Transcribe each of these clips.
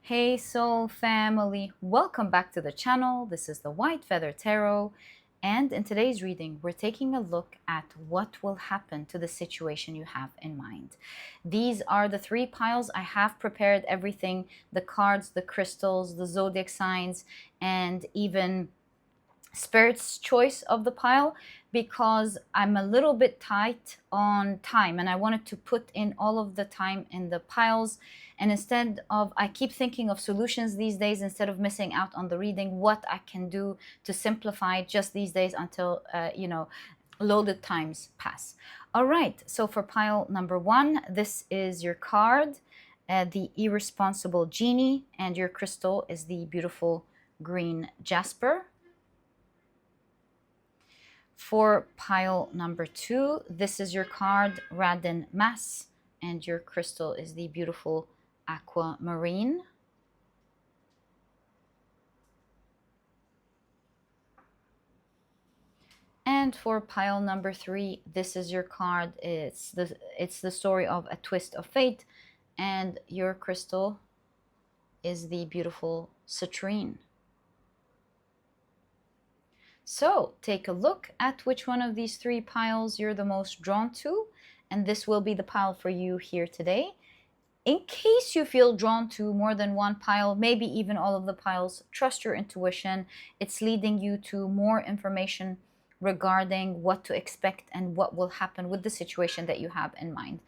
Hey Soul Family, welcome back to the channel. This is the White Feather Tarot, and in today's reading we're taking a look at what will happen to the situation you have in mind. These are the three piles. I have prepared everything, the cards, the crystals, the zodiac signs, and even Spirit's choice of the pile, because I'm a little bit tight on time and I wanted to put in all of the time in the piles. And instead of, I keep thinking of solutions these days instead of missing out on the reading, what I can do to simplify just these days until, loaded times pass. All right, so for pile number one, this is your card, the Irresponsible Genie, and your crystal is the beautiful green Jasper. For pile number two, this is your card, Radin Mass, and your crystal is the beautiful Aquamarine. And for pile number three, this is your card. It's the story of a twist of fate, and your crystal is the beautiful Citrine. So take a look at which one of these three piles you're the most drawn to, and this will be the pile for you here today. In case you feel drawn to more than one pile, maybe even all of the piles, trust your intuition. It's leading you to more information regarding what to expect and what will happen with the situation that you have in mind.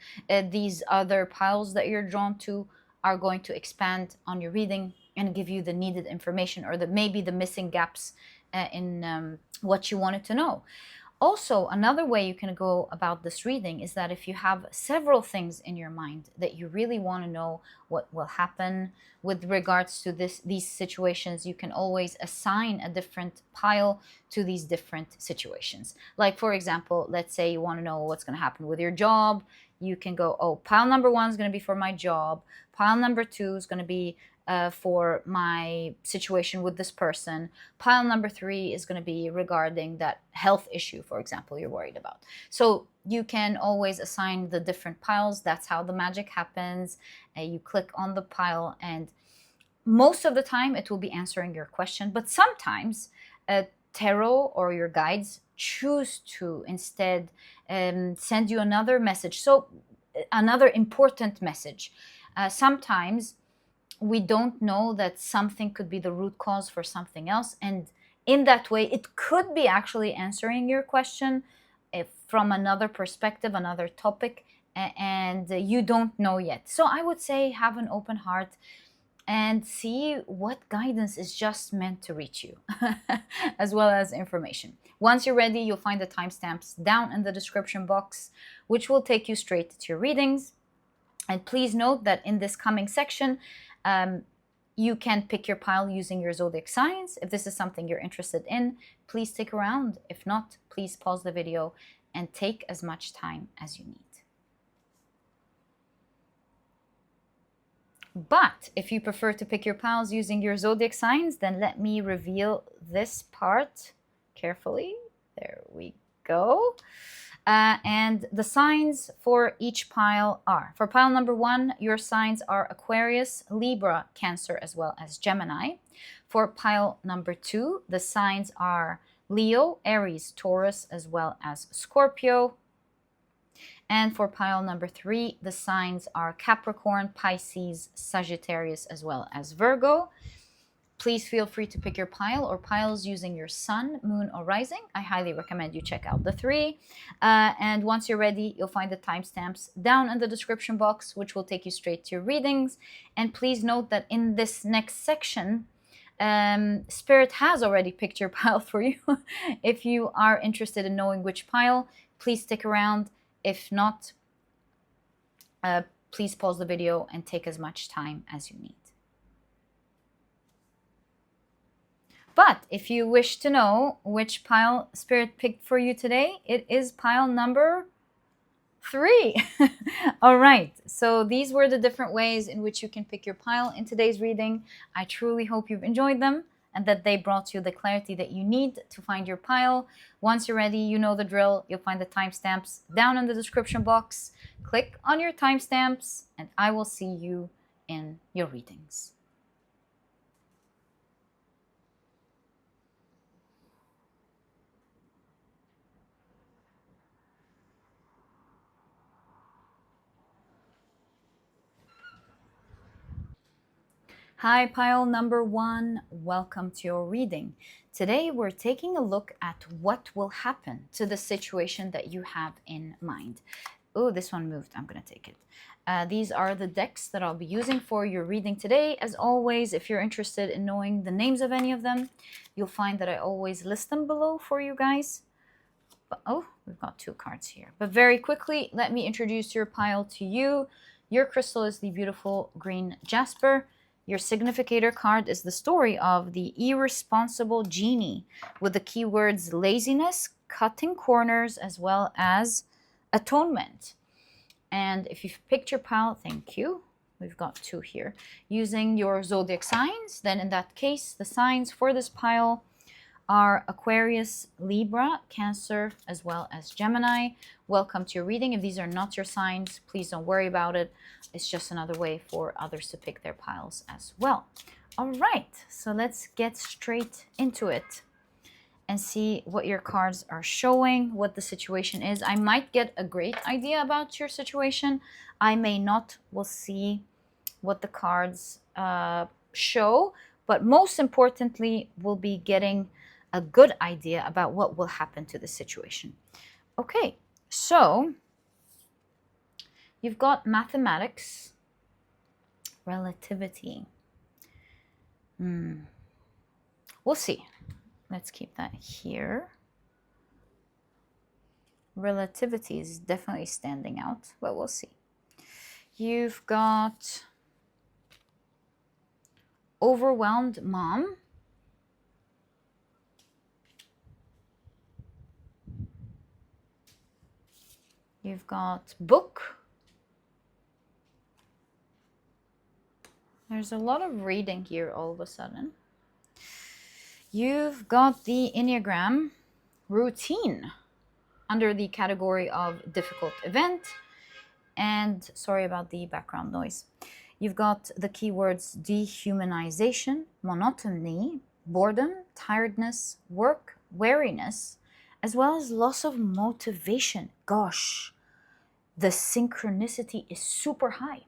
These other piles that you're drawn to are going to expand on your reading and give you the needed information, or maybe the missing gaps in what you wanted to know. Also, another way you can go about this reading is that if you have several things in your mind that you really want to know what will happen with regards to these situations, you can always assign a different pile to these different situations. Like, for example, let's say you want to know what's going to happen with your job. You can go, oh, pile number one is going to be for my job. Pile number two is going to be for my situation with this person. Pile number three is going to be regarding that health issue, for example, you're worried about. So you can always assign the different piles. That's how the magic happens. You click on the pile, and most of the time it will be answering your question. But sometimes tarot or your guides choose to instead send you another message. So another important message. Sometimes we don't know that something could be the root cause for something else, and in that way it could be actually answering your question from another perspective, another topic, and you don't know yet. So I would say have an open heart and see what guidance is just meant to reach you as well as information. Once you're ready, you'll find the timestamps down in the description box, which will take you straight to your readings. And please note that in this coming section, you can pick your pile using your zodiac signs. If this is something you're interested in, please stick around. If not, please pause the video and take as much time as you need. But if you prefer to pick your piles using your zodiac signs, then let me reveal this part carefully. There we go. And the signs for each pile are, for pile number one, your signs are Aquarius, Libra, Cancer, as well as Gemini. For pile number two, the signs are Leo, Aries, Taurus, as well as Scorpio. And for pile number three, the signs are Capricorn, Pisces, Sagittarius, as well as Virgo. Please feel free to pick your pile or piles using your sun, moon, or rising. I highly recommend you check out the three. And once you're ready, you'll find the timestamps down in the description box, which will take you straight to your readings. And please note that in this next section, Spirit has already picked your pile for you. If you are interested in knowing which pile, please stick around. If not, please pause the video and take as much time as you need. But if you wish to know which pile Spirit picked for you today, it is pile number three. All right, so these were the different ways in which you can pick your pile in today's reading. I truly hope you've enjoyed them and that they brought you the clarity that you need to find your pile. Once you're ready, you know the drill. You'll find the timestamps down in the description box. Click on your timestamps and I will see you in your readings. Hi, pile number 1. Welcome to your reading. Today we're taking a look at what will happen to the situation that you have in mind. Oh, this one moved. I'm going to take it. These are the decks that I'll be using for your reading today. As always, if you're interested in knowing the names of any of them, you'll find that I always list them below for you guys. But, oh, we've got 2 cards here. But very quickly, let me introduce your pile to you. Your crystal is the beautiful green Jasper. Your significator card is the story of the irresponsible genie with the keywords laziness, cutting corners, as well as atonement. And if you've picked your pile, thank you. We've got 2 here. Using your zodiac signs, then in that case, the signs for this pile are Aquarius, Libra, Cancer, as well as Gemini. Welcome to your reading. If these are not your signs, please don't worry about it. It's just another way for others to pick their piles as well. All right, so let's get straight into it and see what your cards are showing, what the situation is. I might get a great idea about your situation. I may not. We'll see what the cards show. But most importantly, we'll be getting a good idea about what will happen to the situation. Okay, so you've got mathematics, relativity. We'll see. Let's keep that here. Relativity is definitely standing out, but we'll see. You've got overwhelmed mom. You've got book. There's a lot of reading here all of a sudden. You've got the Enneagram routine under the category of difficult event. And sorry about the background noise. You've got the keywords dehumanization, monotony, boredom, tiredness, work, weariness, as well as loss of motivation. Gosh, the synchronicity is super high.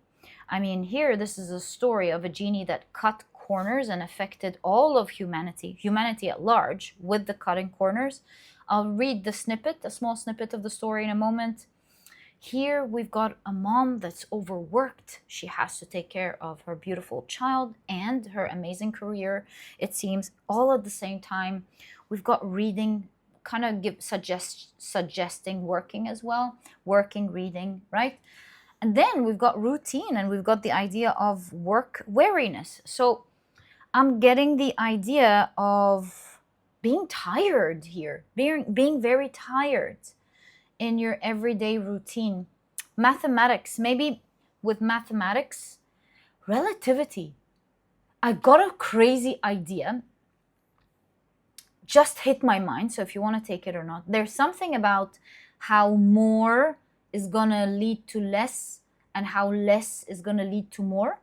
I mean, here, this is a story of a genie that cut corners and affected all of humanity at large, with the cutting corners. I'll read the snippet, a small snippet of the story in a moment. Here we've got a mom that's overworked. She has to take care of her beautiful child and her amazing career, it seems, all at the same time. We've got reading, kind of suggesting working as well. Working, reading, right? And then we've got routine, and we've got the idea of work weariness. So I'm getting the idea of being tired here, being very tired in your everyday routine. Mathematics, maybe with mathematics, relativity. I got a crazy idea, just hit my mind, so if you want to take it or not. There's something about how more is gonna lead to less and how less is gonna lead to more.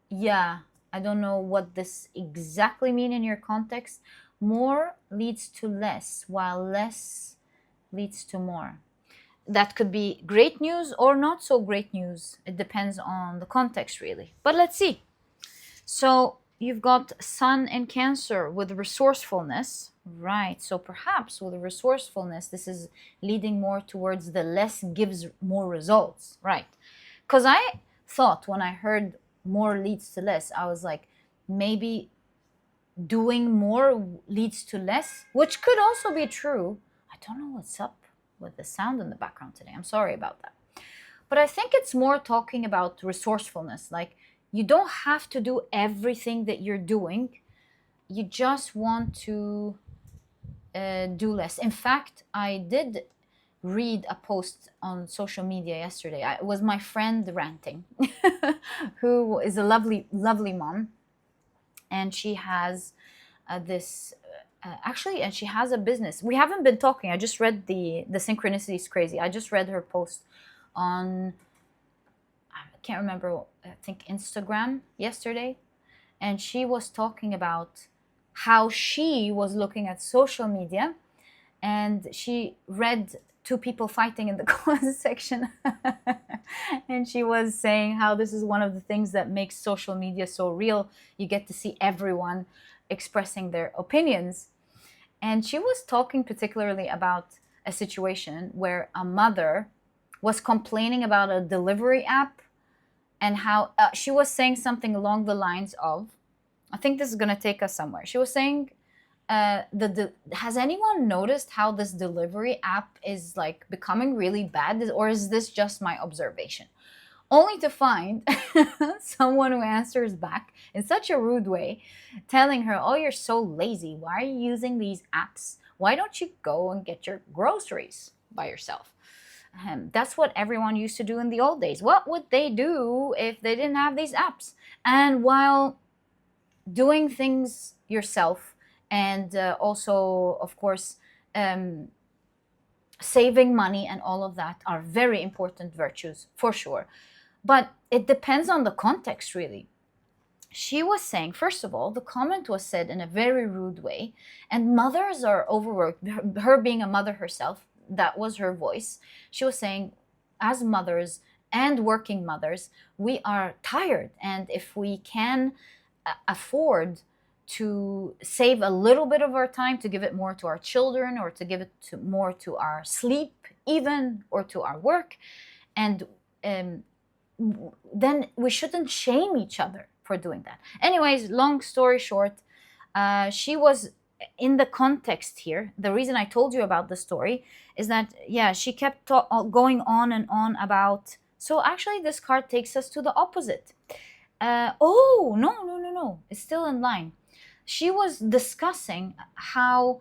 Yeah, I don't know what this exactly mean in your context. More leads to less, while less leads to more. That could be great news or not so great news. It depends on the context, really. But let's see. So you've got Sun in Cancer with resourcefulness. Right, so perhaps with resourcefulness, this is leading more towards the less gives more results. Right, because I thought when I heard more leads to less, I was like, maybe doing more leads to less, which could also be true. I don't know what's up with the sound in the background today. I'm sorry about that. But I think it's more talking about resourcefulness. Like, you don't have to do everything that you're doing. You just want to do less. In fact, I did read a post on social media yesterday. It was my friend ranting, who is a lovely, lovely mom. And she has this, actually, and she has a business. We haven't been talking. I just read the synchronicity is crazy. I just read her post on, I can't remember, I think Instagram yesterday. And she was talking about how she was looking at social media, and she read two people fighting in the comment section. And she was saying how this is one of the things that makes social media so real. You get to see everyone expressing their opinions. And she was talking particularly about a situation where a mother was complaining about a delivery app, and how she was saying something along the lines of, I think this is going to take us somewhere. She was saying, has anyone noticed how this delivery app is like becoming really bad, or is this just my observation? Only to find someone who answers back in such a rude way, telling her, oh, you're so lazy. Why are you using these apps? Why don't you go and get your groceries by yourself? That's what everyone used to do in the old days. What would they do if they didn't have these apps? And while doing things yourself, and also, of course, saving money and all of that are very important virtues for sure. But it depends on the context, really. She was saying, first of all, the comment was said in a very rude way, and mothers are overworked. Her being a mother herself, that was her voice. She was saying, as mothers and working mothers, we are tired, and if we can afford to save a little bit of our time to give it more to our children, or to give it more to our sleep even, or to our work, and then we shouldn't shame each other for doing that. Anyways, long story short, she was in the context here. The reason I told you about the story is that, yeah, she kept going on and on about, so actually this card takes us to the opposite. Oh, no. It's still in line. She was discussing how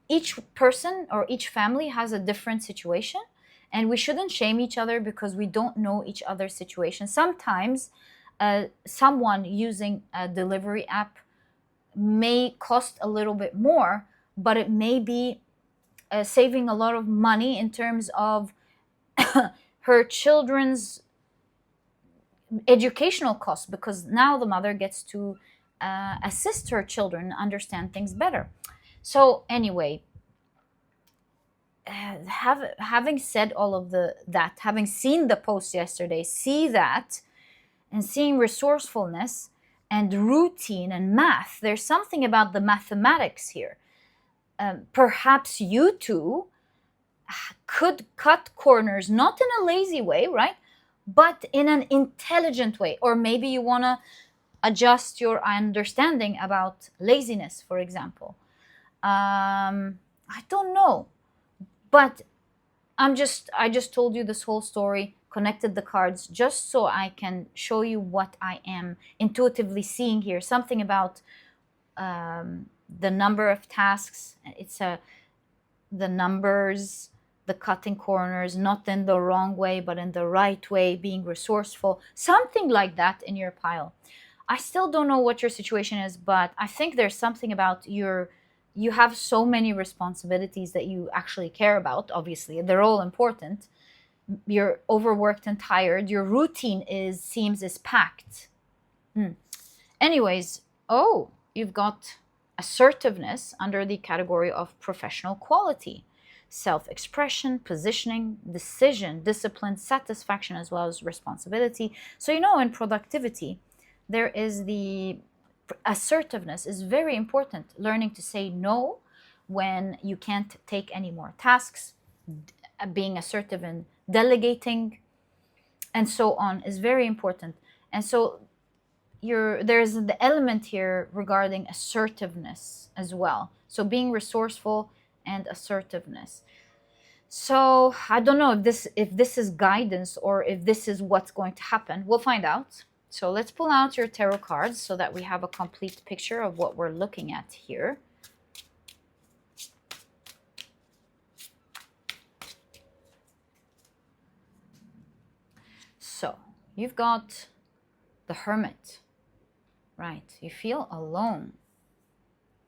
each person or each family has a different situation, and we shouldn't shame each other because we don't know each other's situation. Sometimes someone using a delivery app may cost a little bit more, but it may be saving a lot of money in terms of her children's educational costs, because now the mother gets to assist her children understand things better. So anyway, having said all of that, having seen the post yesterday, see that, and seeing resourcefulness and routine and math, there's something about the mathematics here. Perhaps you too could cut corners, not in a lazy way, right? But in an intelligent way. Or maybe you want to adjust your understanding about laziness, for example. I don't know. But I just told you this whole story, connected the cards, just so I can show you what I am intuitively seeing here. Something about the number of tasks. It's the numbers, the cutting corners, not in the wrong way, but in the right way, being resourceful, something like that in your pile. I still don't know what your situation is, but I think there's something about you have so many responsibilities that you actually care about. Obviously, they're all important. You're overworked and tired. Your routine seems packed. Anyways, you've got assertiveness under the category of professional quality, self-expression, positioning, decision, discipline, satisfaction, as well as responsibility. So in productivity, there is the assertiveness is very important. Learning to say no when you can't take any more tasks, being assertive in delegating, and so on is very important. And so there's the element here regarding assertiveness as well. So being resourceful and assertiveness. So I don't know if this is guidance or if this is what's going to happen. We'll find out. So let's pull out your tarot cards so that we have a complete picture of what we're looking at here. So you've got the Hermit, right? You feel alone.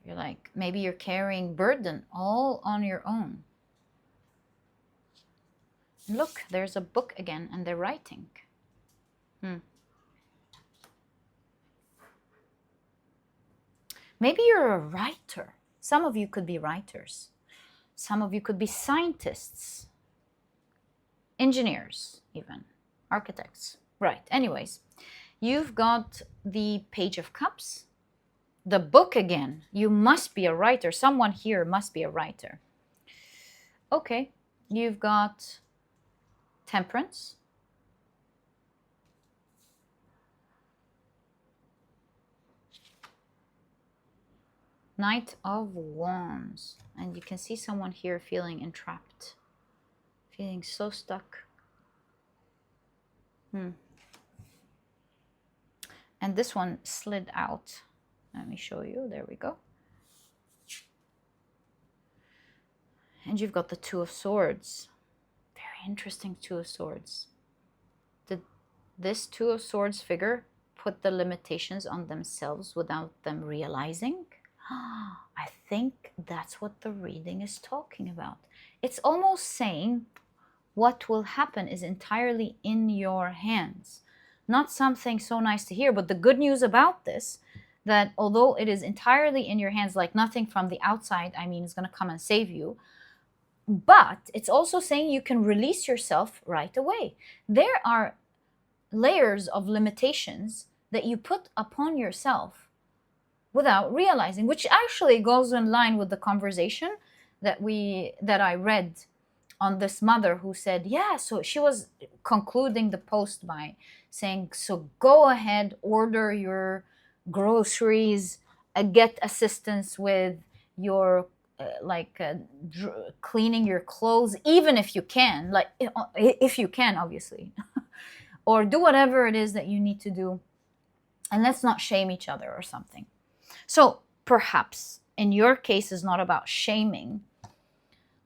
You're like, maybe you're carrying burden all on your own. Look, there's a book again, and they're writing. Maybe you're a writer. Some of you could be writers. Some of you could be scientists. engineers, even architects. Right. Anyways, you've got the Page of Cups, the book again. You must be a writer. Someone here must be a writer. Okay. You've got Temperance. Knight of Wands. And you can see someone here feeling entrapped, feeling so stuck. And this one slid out. Let me show you. There we go. And you've got the Two of Swords. Very interesting Two of Swords. Did this Two of Swords figure put the limitations on themselves without them realizing? I think that's what the reading is talking about. It's almost saying what will happen is entirely in your hands. Not something so nice to hear, but the good news about this, that although it is entirely in your hands, like nothing from the outside, I mean, is going to come and save you, but it's also saying you can release yourself right away. There are layers of limitations that you put upon yourself without realizing, which actually goes in line with the conversation that I read on this mother who said, yeah, so she was concluding the post by saying, so go ahead, order your groceries, get assistance with your cleaning your clothes, even if you can, like if you can, obviously, or do whatever it is that you need to do, and let's not shame each other or something. So perhaps in your case it's not about shaming,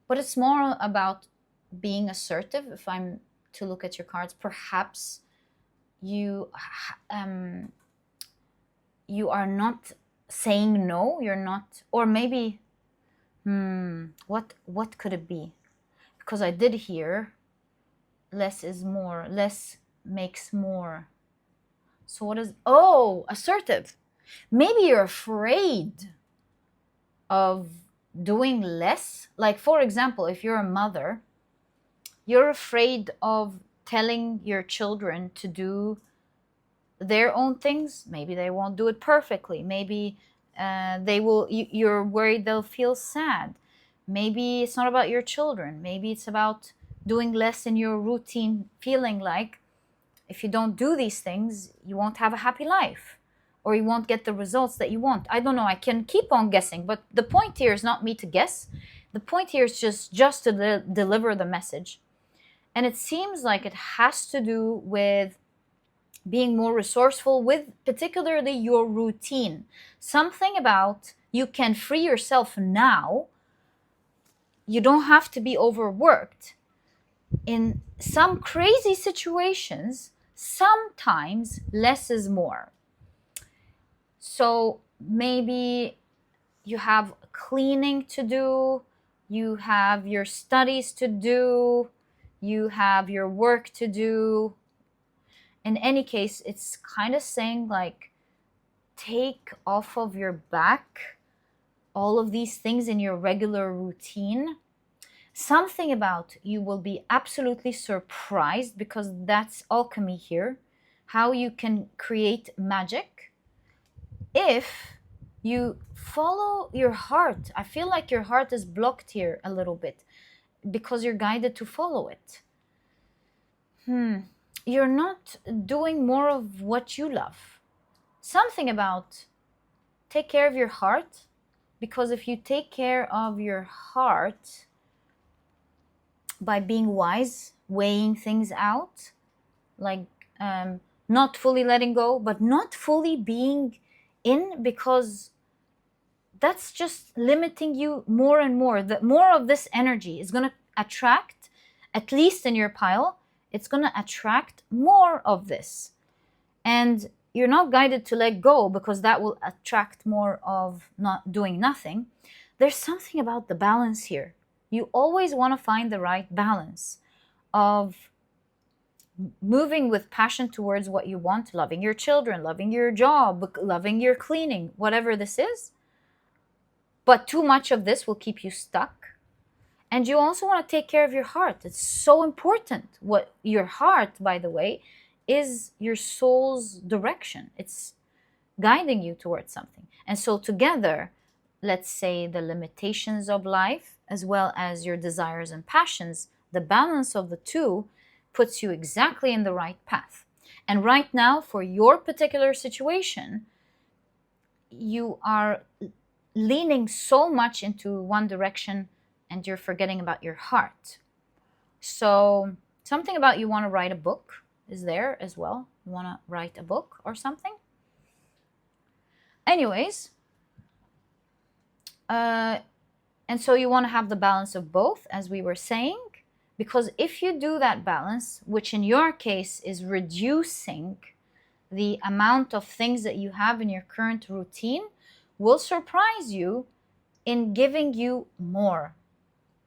but it's more about being assertive. If I'm to look at your cards, perhaps you are not saying no, you're not, or maybe what could it be? Because I did hear less is more, less makes more. So what is, assertive. Maybe you're afraid of doing less. Like, for example, if you're a mother, you're afraid of telling your children to do their own things. Maybe they won't do it perfectly. Maybe you're worried they'll feel sad. Maybe it's not about your children. Maybe it's about doing less in your routine, feeling like if you don't do these things, you won't have a happy life, or you won't get the results that you want. I don't know. I can keep on guessing, but the point here is not me to guess. The point here is just to deliver the message. And it seems like it has to do with being more resourceful with particularly your routine. Something about you can free yourself now. You don't have to be overworked. In some crazy situations, sometimes less is more. So maybe you have cleaning to do, you have your studies to do, you have your work to do. In any case, it's kind of saying like, take off of your back all of these things in your regular routine. Something about you will be absolutely surprised, because that's alchemy here, how you can create magic if you follow your heart. I feel like your heart is blocked here a little bit because you're guided to follow it. You're not doing more of what you love. Something about take care of your heart, because if you take care of your heart by being wise, weighing things out, like not fully letting go, but not fully being in, because that's just limiting you more and more. The more of this energy is going to attract, at least in your pile, it's going to attract more of this. And you're not guided to let go, because that will attract more of not doing nothing. There's something about the balance here. You always want to find the right balance of moving with passion towards what you want, loving your children, loving your job, loving your cleaning, whatever this is. But too much of this will keep you stuck. And you also want to take care of your heart. It's so important. What your heart, by the way, is your soul's direction. It's guiding you towards something. And so together, let's say the limitations of life as well as your desires and passions, the balance of the two puts you exactly in the right path. And right now, for your particular situation, you are leaning so much into one direction and you're forgetting about your heart. So something about you want to write a book is there as well. You want to write a book or something. Anyways, and so you want to have the balance of both, as we were saying, because if you do that balance, which in your case is reducing the amount of things that you have in your current routine, will surprise you in giving you more.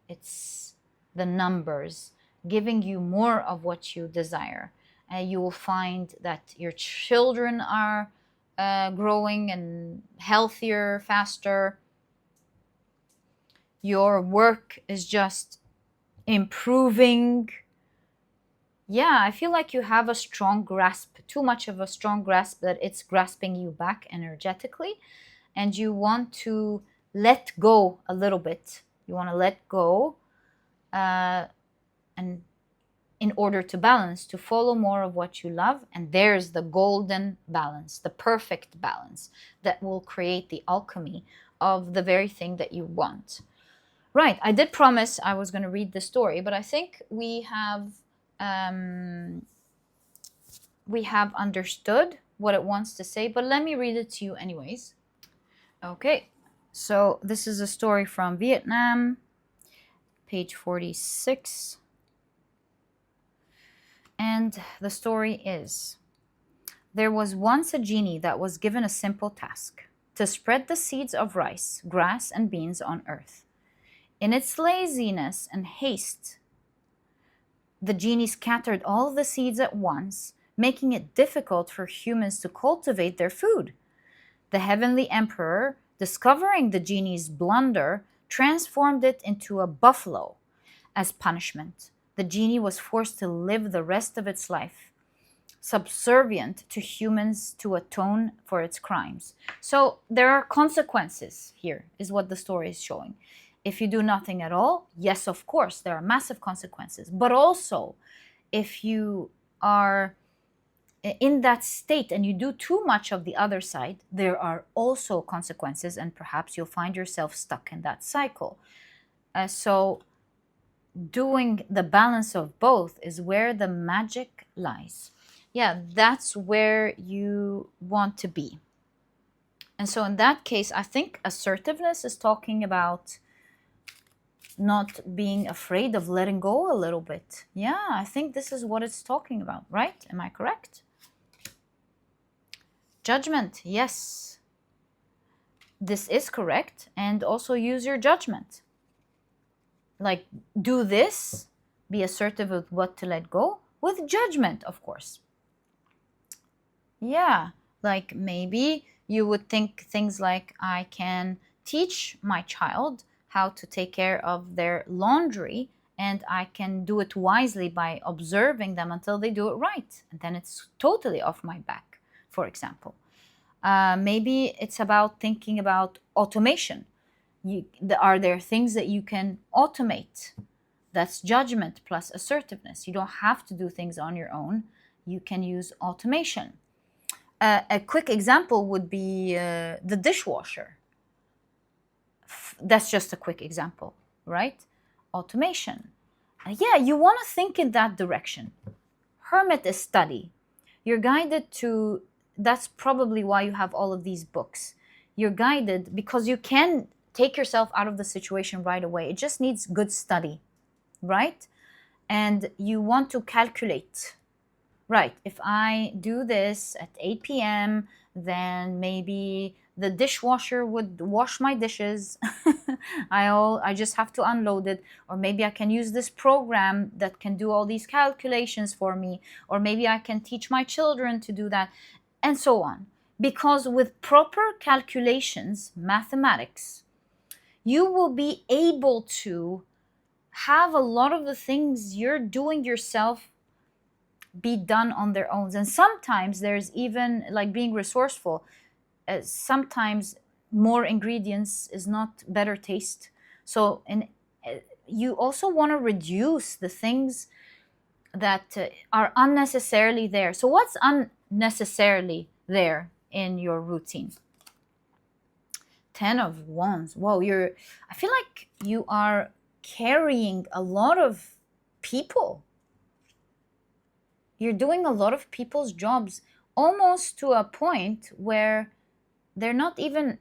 It's the numbers giving you more of what you desire. You will find that your children are growing and healthier, faster. Your work is just improving. Yeah, I feel like you have a strong grasp, too much of a strong grasp that it's grasping you back energetically, and you want to let go a little bit. You want to let go, and in order to balance, to follow more of what you love. And there's the golden balance, the perfect balance that will create the alchemy of the very thing that you want. Right, I did promise I was going to read the story, but I think we have understood what it wants to say, but let me read it to you anyways. Okay, so this is a story from Vietnam, page 46. And the story is, there was once a genie that was given a simple task: to spread the seeds of rice, grass, and beans on earth. In its laziness and haste, the genie scattered all the seeds at once, making it difficult for humans to cultivate their food. The heavenly emperor, discovering the genie's blunder, transformed it into a buffalo. As punishment, the genie was forced to live the rest of its life subservient to humans to atone for its crimes. So there are consequences here, is what the story is showing. If you do nothing at all, yes, of course, there are massive consequences. But also, if you are in that state and you do too much of the other side, there are also consequences, and perhaps you'll find yourself stuck in that cycle. So doing the balance of both is where the magic lies. Yeah, that's where you want to be. And so in that case, I think assertiveness is talking about not being afraid of letting go a little bit. Yeah, I think this is what it's talking about, right? Am I correct? Judgment, yes. This is correct. And also use your judgment. Like, do this, be assertive with what to let go, with judgment, of course. Yeah, like maybe you would think things like, I can teach my child how to take care of their laundry, and I can do it wisely by observing them until they do it right. And then it's totally off my back, for example. Maybe it's about thinking about automation. Are there things that you can automate? That's judgment plus assertiveness. You don't have to do things on your own. You can use automation. A quick example would be the dishwasher. That's just a quick example, right? Automation. Yeah, you want to think in that direction. Hermit is study. You're guided to, that's probably why you have all of these books. You're guided because you can take yourself out of the situation right away. It just needs good study, right? And you want to calculate. Right, if I do this at 8 p.m., then maybe the dishwasher would wash my dishes. I just have to unload it. Or maybe I can use this program that can do all these calculations for me. Or maybe I can teach my children to do that, and so on. Because with proper calculations, mathematics, you will be able to have a lot of the things you're doing yourself be done on their own. And sometimes there's even like being resourceful. Sometimes more ingredients is not better taste. So, and you also want to reduce the things that are unnecessarily there. So what's unnecessarily there in your routine? 10 of Wands. Whoa, I feel like you are carrying a lot of people. You're doing a lot of people's jobs, almost to a point where they're not even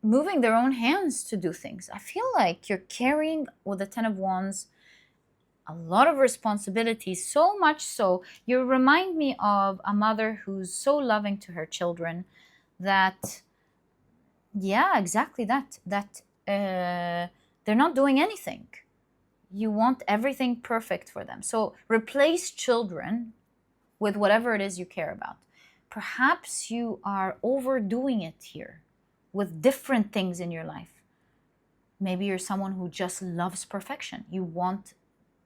moving their own hands to do things. I feel like you're carrying, with the 10 of Wands, a lot of responsibilities, so much so you remind me of a mother who's so loving to her children that, yeah, exactly that they're not doing anything. You want everything perfect for them. So replace children with whatever it is you care about. Perhaps you are overdoing it here with different things in your life. Maybe you're someone who just loves perfection. You want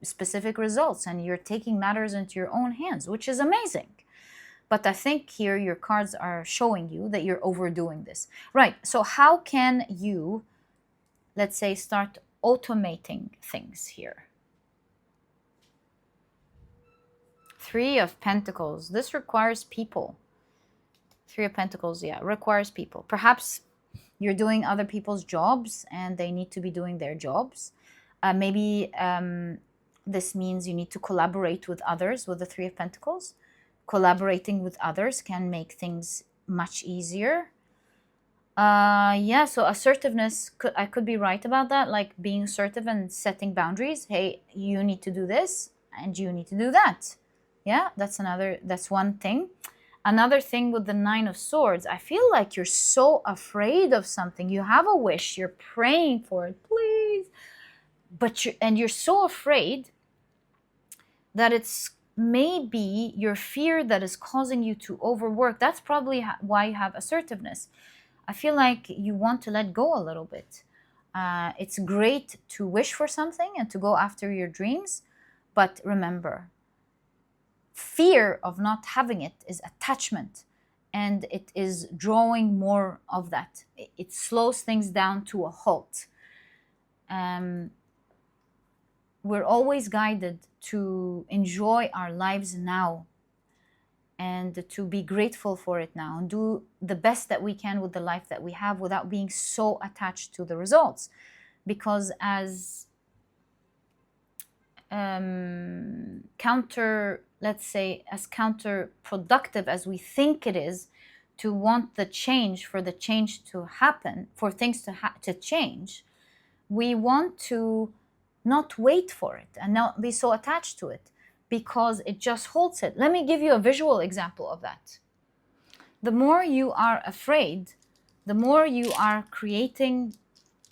specific results and you're taking matters into your own hands, which is amazing. But I think here your cards are showing you that you're overdoing this. Right, so how can you, let's say, start automating things here? 3 of Pentacles. This requires people. 3 of Pentacles, yeah, requires people. Perhaps you're doing other people's jobs and they need to be doing their jobs. Maybe this means you need to collaborate with others with the 3 of Pentacles. Collaborating with others can make things much easier. Yeah, so assertiveness, I could be right about that, like being assertive and setting boundaries. Hey, you need to do this and you need to do that. Yeah, that's one thing. Another thing with the 9 of Swords, I feel like you're so afraid of something. You have a wish, you're praying for it, please. But you're so afraid that it's maybe your fear that is causing you to overwork. That's probably why you have assertiveness. I feel like you want to let go a little bit. It's great to wish for something and to go after your dreams, but remember, fear of not having it is attachment, and it is drawing more of that. It slows things down to a halt. We're always guided to enjoy our lives now and to be grateful for it now and do the best that we can with the life that we have without being so attached to the results. Because as counterproductive as we think it is to want the change, for the change to happen, for things to change, we want to not wait for it and not be so attached to it because it just holds it. Let me give you a visual example of that. The more you are afraid, the more you are creating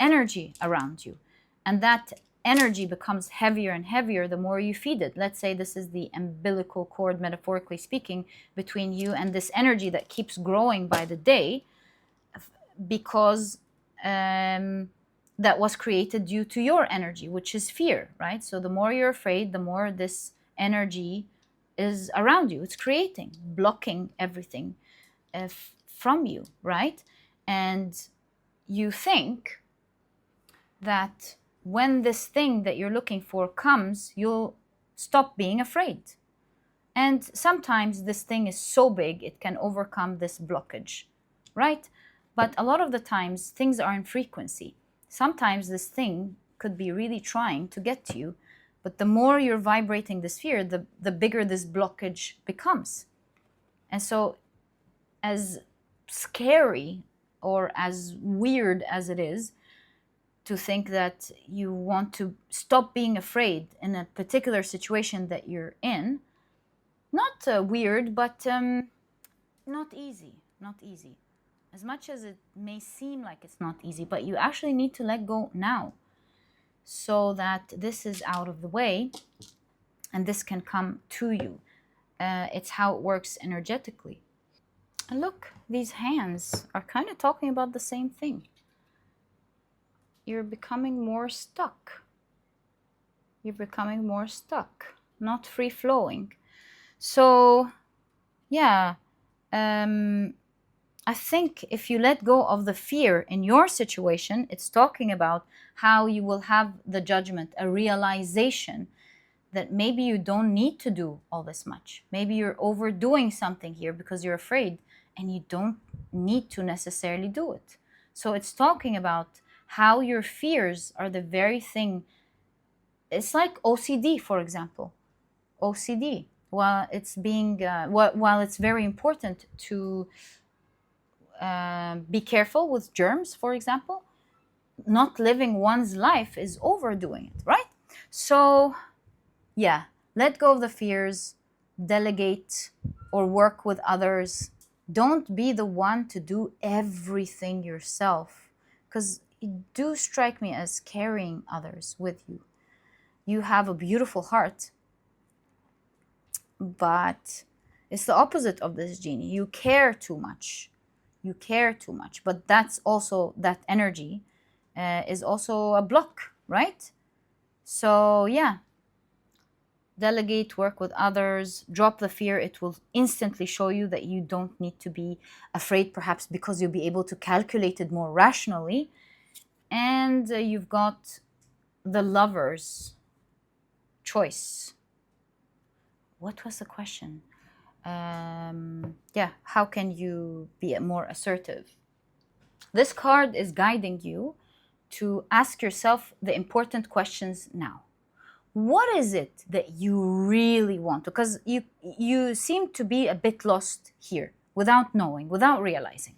energy around you, and that energy becomes heavier and heavier the more you feed it. Let's say this is the umbilical cord, metaphorically speaking, between you and this energy that keeps growing by the day because that was created due to your energy, which is fear, right? So the more you're afraid, the more this energy is around you. It's creating, blocking everything from you, right? And you think that when this thing that you're looking for comes, you'll stop being afraid. And sometimes this thing is so big, it can overcome this blockage, right? But a lot of the times, things are in frequency. Sometimes this thing could be really trying to get to you, but the more you're vibrating this fear, the bigger this blockage becomes. And so, as scary or as weird as it is to think that you want to stop being afraid in a particular situation that you're in, not weird, but not easy, not easy. As much as it may seem like it's not easy, but you actually need to let go now so that this is out of the way and this can come to you. It's how it works energetically. And look, these hands are kind of talking about the same thing. You're becoming more stuck. You're becoming more stuck, not free-flowing. So, yeah, I think if you let go of the fear in your situation, it's talking about how you will have the judgment, a realization that maybe you don't need to do all this much. Maybe you're overdoing something here because you're afraid and you don't need to necessarily do it. So it's talking about how your fears are the very thing. It's like OCD, for example. OCD, while it's being while it's very important to be careful with germs, for example, not living one's life is overdoing it, right? So yeah, let go of the fears, delegate or work with others. Don't be the one to do everything yourself, because you do strike me as carrying others with you. You have a beautiful heart, but it's the opposite of this genie. You care too much. You care too much, but that's also, that energy is also a block, right? So yeah, delegate, work with others, drop the fear. It will instantly show you that you don't need to be afraid, perhaps because you'll be able to calculate it more rationally. And you've got the lover's choice. What was the question? Yeah, how can you be more assertive? This card is guiding you to ask yourself the important questions now. What is it that you really want? Because you seem to be a bit lost here without knowing, without realizing.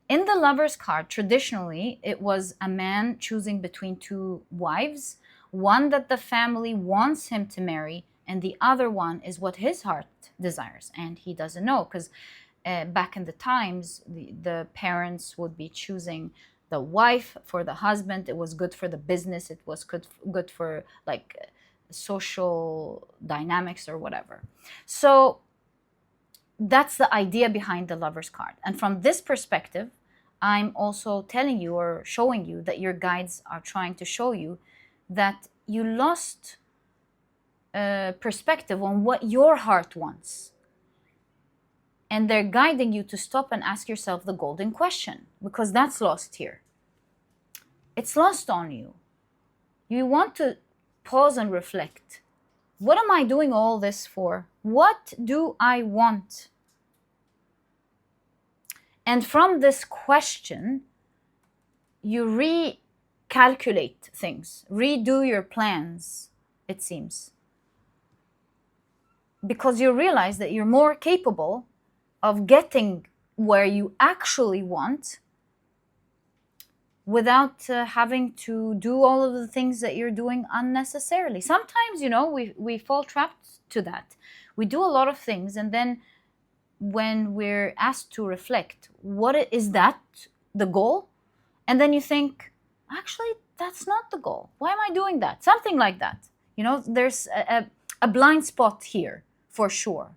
In the Lover's card, traditionally, it was a man choosing between two wives, one that the family wants him to marry, and the other one is what his heart desires, and he doesn't know, because back in the times, the parents would be choosing the wife for the husband. It was good for the business. It was good for like social dynamics or whatever. So that's the idea behind the Lover's card. And from this perspective, I'm also telling you or showing you that your guides are trying to show you that you lost perspective on what your heart wants. And they're guiding you to stop and ask yourself the golden question, because that's lost here. It's lost on you. You want to pause and reflect. What am I doing all this for? What do I want? And from this question, you recalculate things, redo your plans, it seems. Because you realize that you're more capable of getting where you actually want without having to do all of the things that you're doing unnecessarily. Sometimes, we fall trapped to that. We do a lot of things, and then when we're asked to reflect, what is that the goal? And then you think, actually, that's not the goal. Why am I doing that? Something like that. There's a blind spot here for sure.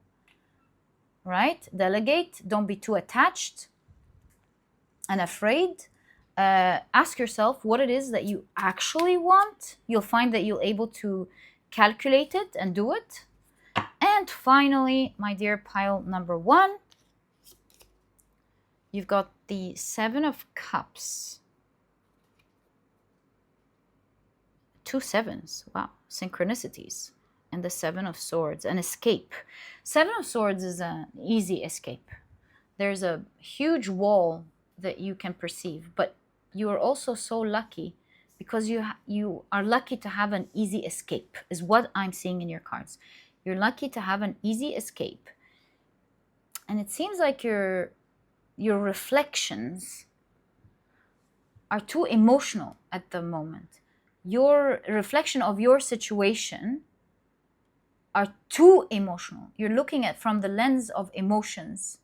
Right? Delegate. Don't be too attached and afraid. Ask yourself what it is that you actually want. You'll find that you'll able to calculate it and do it. And finally, my dear pile number 1, you've got the 7 of Cups. 2 sevens. Wow. Synchronicities. And the 7 of Swords. An escape. 7 of Swords is an easy escape. There's a huge wall that you can perceive, but you are also so lucky because you are lucky to have an easy escape, is what I'm seeing in your cards. You're lucky to have an easy escape. And it seems like your reflections are too emotional at the moment. Your reflection of your situation are too emotional. You're looking at from the lens of emotions.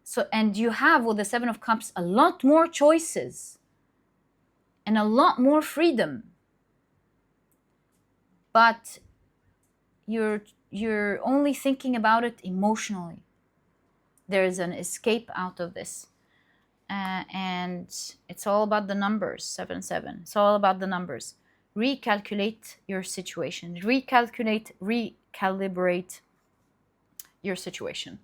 So, and you have with the 7 of Cups a lot more choices and a lot more freedom. But you're only thinking about it emotionally. There is an escape out of this. And it's all about the numbers, 7-7. It's all about the numbers. recalculate your situation, recalibrate your situation.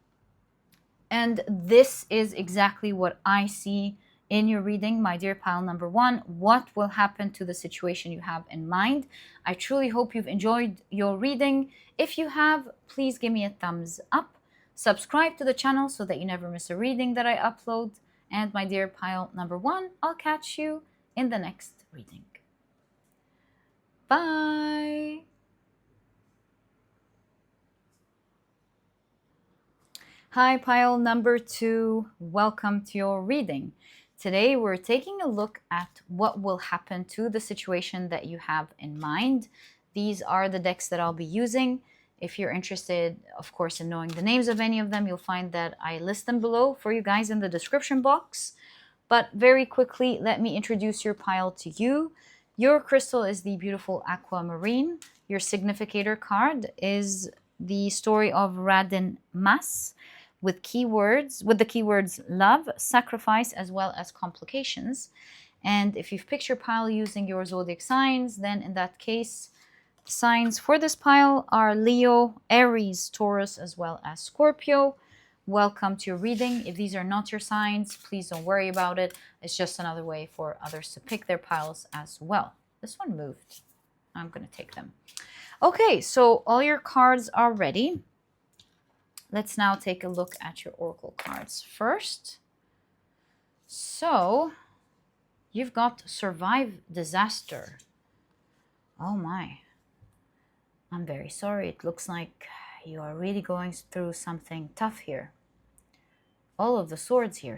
And this is exactly what I see in your reading, my dear pile number one. What will happen to the situation you have in mind? I truly hope you've enjoyed your reading. If you have, please give me a thumbs up. Subscribe to the channel so that you never miss a reading that I upload. And my dear pile number one, I'll catch you in the next reading. Bye. Hi, pile number two. Welcome to your reading. Today, we're taking a look at what will happen to the situation that you have in mind. These are the decks that I'll be using. If you're interested, of course, in knowing the names of any of them, you'll find that I list them below for you guys in the description box. But very quickly, let me introduce your pile to you. Your crystal is the beautiful Aquamarine. Your significator card is the story of Radin Mas, with the keywords love, sacrifice, as well as complications. And if you've picked your pile using your zodiac signs, then in that case, signs for this pile are Leo, Aries, Taurus, as well as Scorpio. Welcome to your reading. If these are not your signs, please don't worry about it. It's just another way for others to pick their piles as well. This one moved. I'm going to take them. Okay, so all your cards are ready. Let's now take a look at your oracle cards first. So, you've got survive disaster. Oh my. I'm very sorry. It looks like you are really going through something tough here. All of the swords here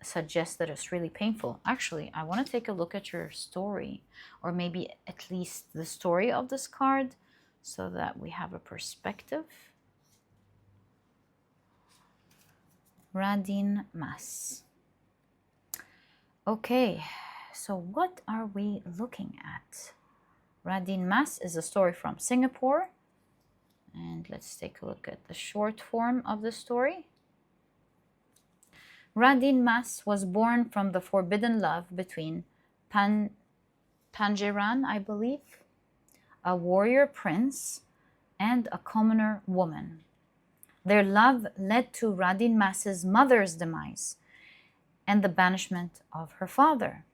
suggests that it's really painful. Actually, I want to take a look at your story, or maybe at least the story of this card, so that we have a perspective. Radin Mas. Okay, so what are we looking at? Radin Mas is a story from Singapore. And let's take a look at the short form of the story. Radin Mas was born from the forbidden love between Pangeran, I believe, a warrior prince, and a commoner woman. Their love led to Radin Mas's mother's demise and the banishment of her father.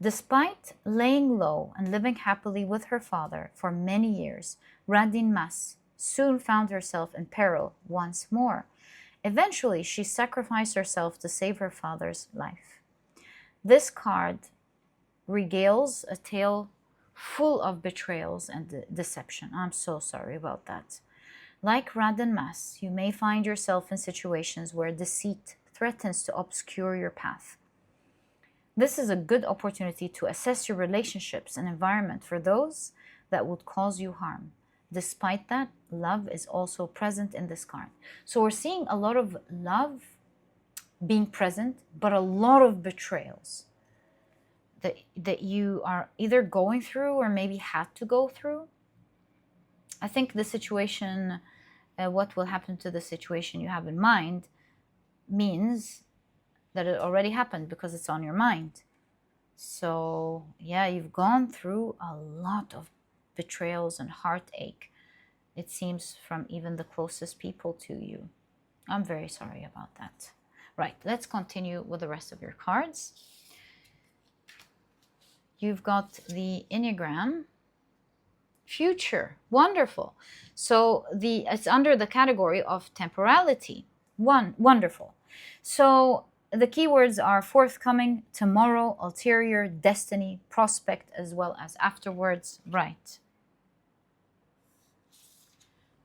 Despite laying low and living happily with her father for many years, Radin Mas soon found herself in peril once more. Eventually, she sacrificed herself to save her father's life. This card regales a tale full of betrayals and deception. I'm so sorry about that. Like Radin Mas, you may find yourself in situations where deceit threatens to obscure your path. This is a good opportunity to assess your relationships and environment for those that would cause you harm. Despite that, love is also present in this card. So we're seeing a lot of love being present, but a lot of betrayals that you are either going through or maybe had to go through. I think the situation, what will happen to the situation you have in mind, means that it already happened because it's on your mind. So yeah, you've gone through a lot of betrayals and heartache, it seems, from even the closest people to you. I'm very sorry about that. Right, let's continue with the rest of your cards. You've got the Enneagram Future. Wonderful. So it's under the category of temporality. Wonderful. So the keywords are forthcoming, tomorrow, ulterior, destiny, prospect, as well as afterwards. Right.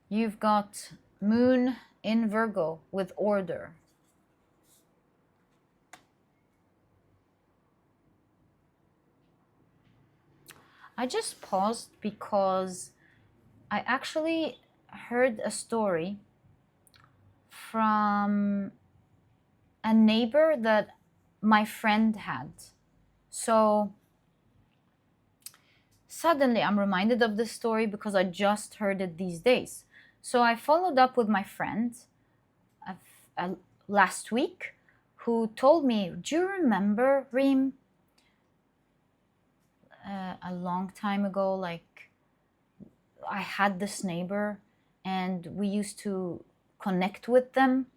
You've got Moon in Virgo with order. I just paused because I actually heard a story from a neighbor that my friend had. So suddenly I'm reminded of this story because I just heard it these days. So I followed up with my friend last week, who told me, do you remember, Reem, a long time ago, like I had this neighbor and we used to connect with them,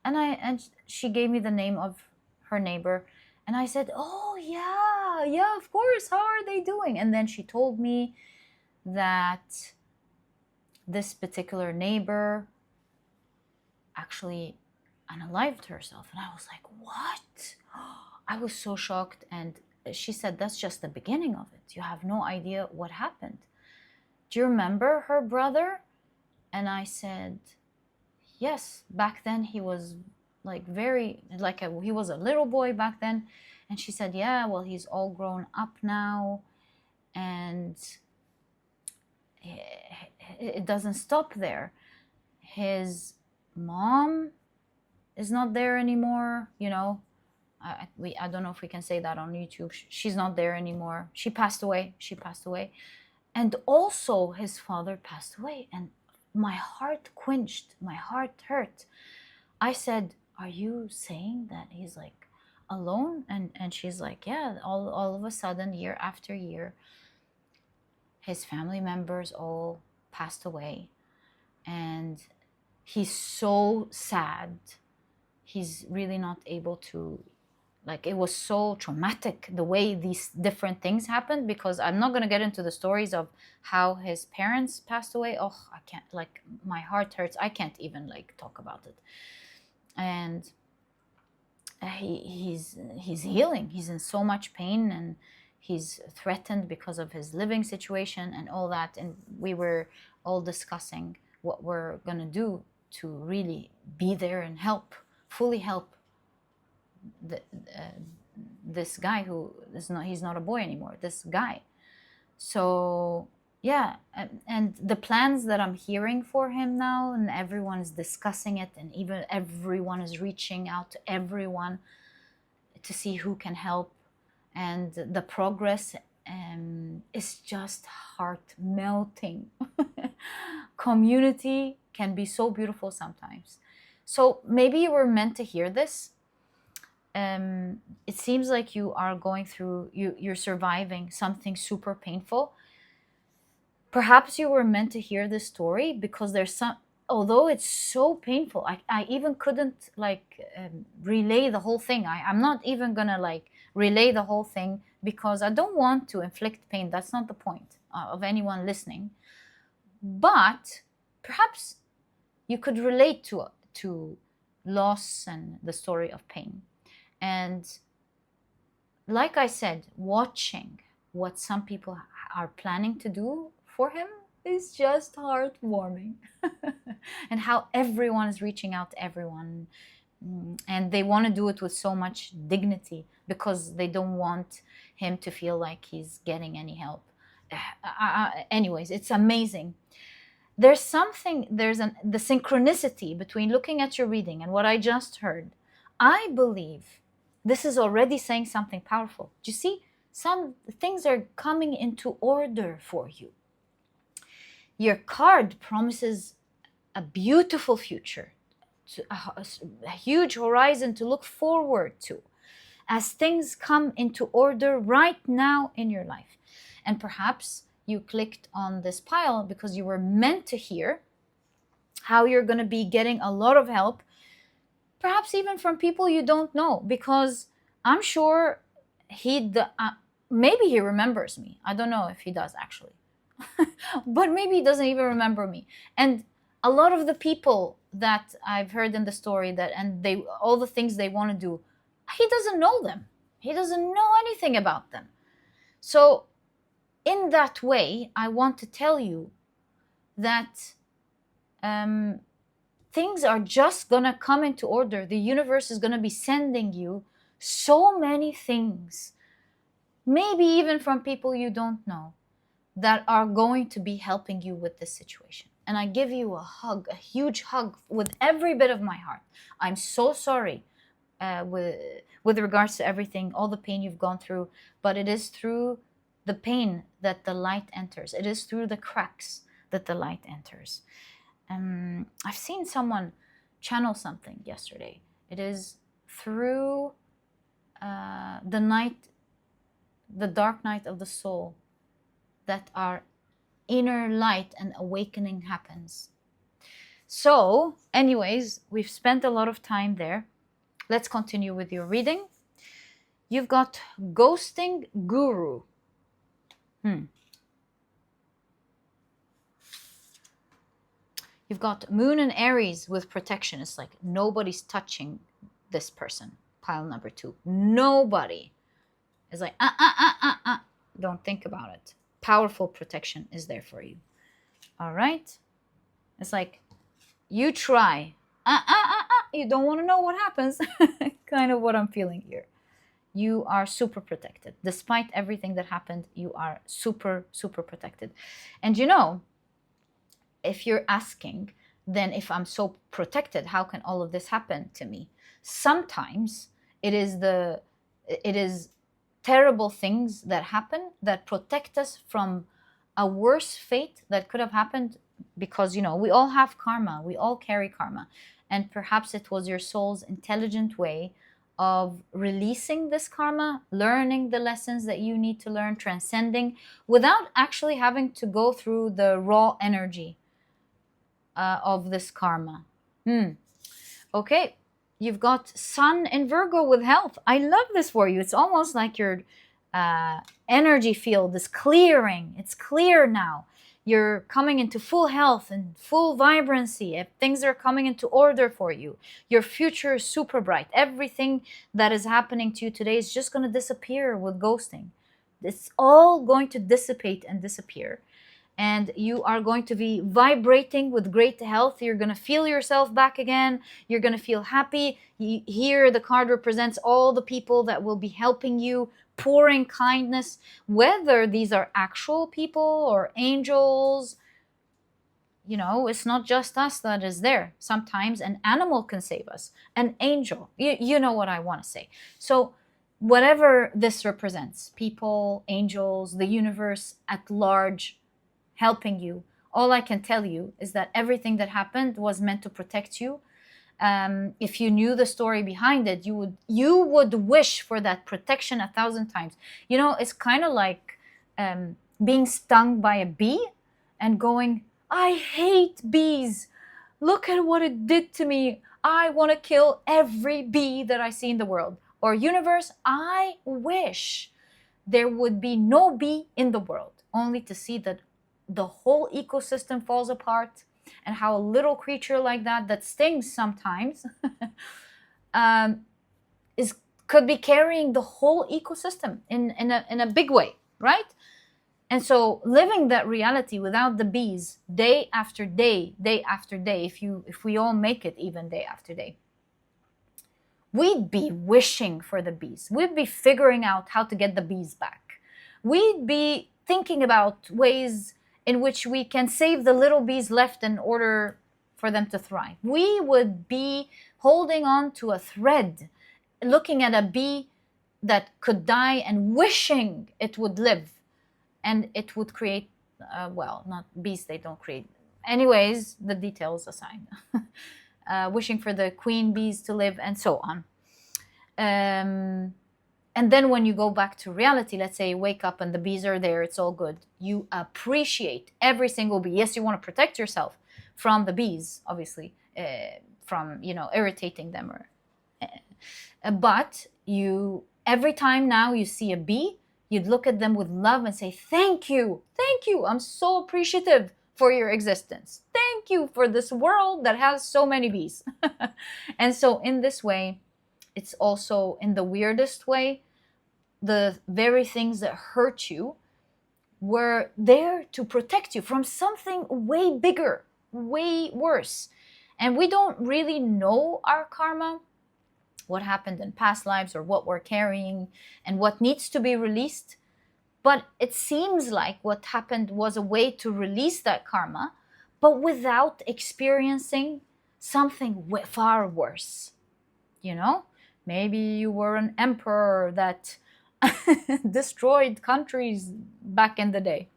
and she gave me the name of her neighbor, and I said, "Oh yeah, yeah, of course. How are they doing?" And then she told me that this particular neighbor actually unalived herself, and I was like, "What?" I was so shocked, and she said, "That's just the beginning of it. You have no idea what happened. Do you remember her brother?" And I said, "Yes, back then he was like he was a little boy back then." And she said, "Yeah, well, he's all grown up now, and it doesn't stop there. His mom is not there anymore, you know. I don't know if we can say that on YouTube. She's not there anymore. She passed away. She passed away. And also his father passed away." And my heart quenched. My heart hurt. I said, "Are you saying that he's like alone?" And she's like, "Yeah, all of a sudden, year after year, his family members all passed away. And he's so sad. He's really not able to, like, it was so traumatic the way these different things happened, because I'm not going to get into the stories of how his parents passed away. Oh, I can't, like, my heart hurts. I can't even like talk about it. And he's healing. He's in so much pain, and he's threatened because of his living situation and all that. And we were all discussing what we're going to do to really be there and help, fully help the, this guy who is not, he's not a boy anymore, this guy. So yeah, and the plans that I'm hearing for him now, and everyone is discussing it, and even everyone is reaching out to everyone to see who can help, and the progress is just heart melting. Community can be so beautiful sometimes. So maybe you were meant to hear this. It seems like you are going through, you're surviving something super painful. Perhaps you were meant to hear this story because there's some, although it's so painful, I even couldn't like relay the whole thing. I'm not even gonna like relay the whole thing because I don't want to inflict pain. That's not the point of anyone listening. But perhaps you could relate to loss and the story of pain. And like I said, watching what some people are planning to do for him is just heartwarming. And how everyone is reaching out to everyone. And they want to do it with so much dignity because they don't want him to feel like he's getting any help. Anyways, it's amazing. There's something, the synchronicity between looking at your reading and what I just heard. I believe this is already saying something powerful. Do you see? Some things are coming into order for you. Your card promises a beautiful future, a huge horizon to look forward to as things come into order right now in your life. And perhaps you clicked on this pile because you were meant to hear how you're going to be getting a lot of help, perhaps even from people you don't know, because I'm sure maybe he remembers me. I don't know if he does actually. But maybe he doesn't even remember me. And a lot of the people that I've heard in the story all the things they want to do, he doesn't know them. He doesn't know anything about them. So in that way, I want to tell you that things are just going to come into order. The universe is going to be sending you so many things, maybe even from people you don't know, that are going to be helping you with this situation. And I give you a hug, a huge hug with every bit of my heart. I'm so sorry with regards to everything, all the pain you've gone through, but it is through the pain that the light enters. It is through the cracks that the light enters. I've seen someone channel something yesterday. It is through the night the dark night of the soul, that our inner light and awakening happens. So, anyways, we've spent a lot of time there. Let's continue with your reading. You've got Ghosting Guru. You've got Moon and Aries with protection. It's like nobody's touching this person. Pile number 2. Nobody. It's like, don't think about it. Powerful protection is there for you. All right? It's like, you try. You don't want to know what happens. Kind of what I'm feeling here. You are super protected. Despite everything that happened, you are super, super protected. And you know, if you're asking, then if I'm so protected, how can all of this happen to me? Sometimes it is terrible things that happen that protect us from a worse fate that could have happened, because, you know, we all have karma. We all carry karma. And perhaps it was your soul's intelligent way of releasing this karma, learning the lessons that you need to learn, transcending, without actually having to go through the raw energy of this karma. Okay, you've got Sun in Virgo with health. I love this for you. It's almost like your energy field is clearing. It's clear now. You're coming into full health and full vibrancy. If things are coming into order for you, your future is super bright. Everything that is happening to you today is just going to disappear with ghosting. It's all going to dissipate and disappear. And you are going to be vibrating with great health. You're going to feel yourself back again. You're going to feel happy. Here, the card represents all the people that will be helping you, pouring kindness, whether these are actual people or angels. You know, it's not just us that is there. Sometimes an animal can save us, an angel. You know what I want to say. So whatever this represents, people, angels, the universe at large, helping you. All I can tell you is that everything that happened was meant to protect you. If you knew the story behind it, you would wish for that protection 1,000 times. You know, it's kind of like being stung by a bee and going, I hate bees. Look at what it did to me. I want to kill every bee that I see in the world. Or universe, I wish there would be no bee in the world, only to see that the whole ecosystem falls apart, and how a little creature like that stings sometimes could be carrying the whole ecosystem in a big way, right? And so living that reality without the bees, day after day, day after day, if we all make it even day after day, we'd be wishing for the bees. We'd be figuring out how to get the bees back. We'd be thinking about ways in which we can save the little bees left in order for them to thrive. We would be holding on to a thread, looking at a bee that could die and wishing it would live. And it would create, well, not bees, they don't create. Anyways, the details aside. Wishing for the queen bees to live and so on. And then when you go back to reality, let's say you wake up and the bees are there, it's all good. You appreciate every single bee. Yes, you want to protect yourself from the bees, obviously, from, you know, irritating them. But you, every time now you see a bee, you'd look at them with love and say, thank you, I'm so appreciative for your existence. Thank you for this world that has so many bees. And so in this way, it's also in the weirdest way, the very things that hurt you were there to protect you from something way bigger, way worse. And we don't really know our karma, what happened in past lives or what we're carrying and what needs to be released. But it seems like what happened was a way to release that karma, but without experiencing something far worse. You know, maybe you were an emperor that destroyed countries back in the day.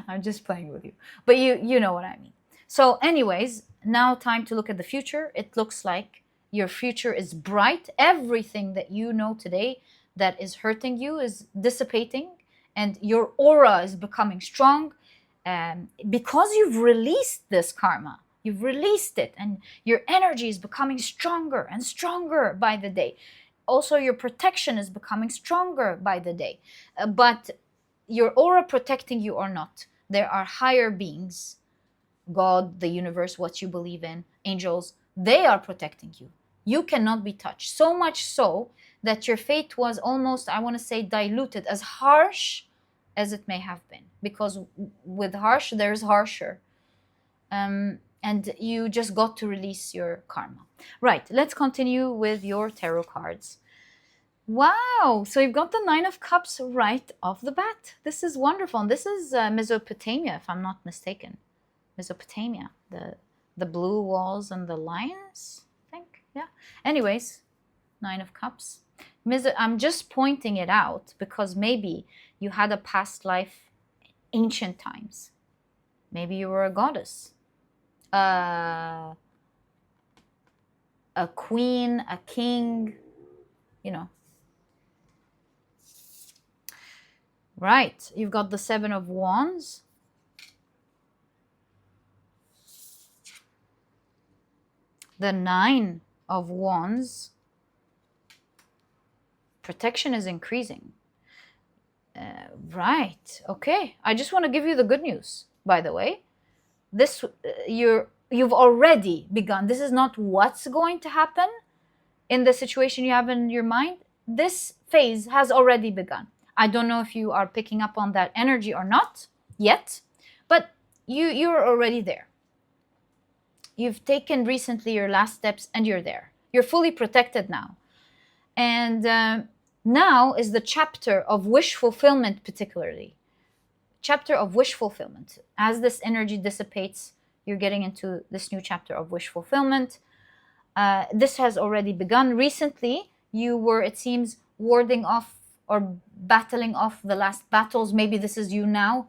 I'm just playing with you. But you know what I mean. So anyways, now time to look at the future. It looks like your future is bright. Everything that you know today that is hurting you is dissipating, and your aura is becoming strong, because you've released this karma. You've released it, and your energy is becoming stronger and stronger by the day. Also, your protection is becoming stronger by the day. But your aura protecting you or not, there are higher beings, God, the universe, what you believe in, angels, they are protecting you. You cannot be touched. So much so that your fate was almost, I want to say, diluted, as harsh as it may have been. Because with harsh, there's harsher. And you just got to release your karma. Right, let's continue with your tarot cards. Wow, so you've got the Nine of Cups right off the bat. This is wonderful. And this is Mesopotamia, if I'm not mistaken. Mesopotamia, the blue walls and the lions, I think. Yeah. Anyways, Nine of Cups. I'm just pointing it out because maybe you had a past life, ancient times. Maybe you were a goddess, a queen, a king, you know. Right, you've got the Seven of Wands. The Nine of Wands. Protection is increasing. Right, okay. I just want to give you the good news, by the way. This, you've already begun. This is not what's going to happen in the situation you have in your mind. This phase has already begun. I don't know if you are picking up on that energy or not yet, but you're already there. You've taken recently your last steps and you're there. You're fully protected now. And now is the chapter of wish fulfillment, particularly. Chapter of wish fulfillment. As this energy dissipates, you're getting into this new chapter of wish fulfillment. This has already begun. Recently, you were, it seems, warding off or battling off the last battles. Maybe this is you now.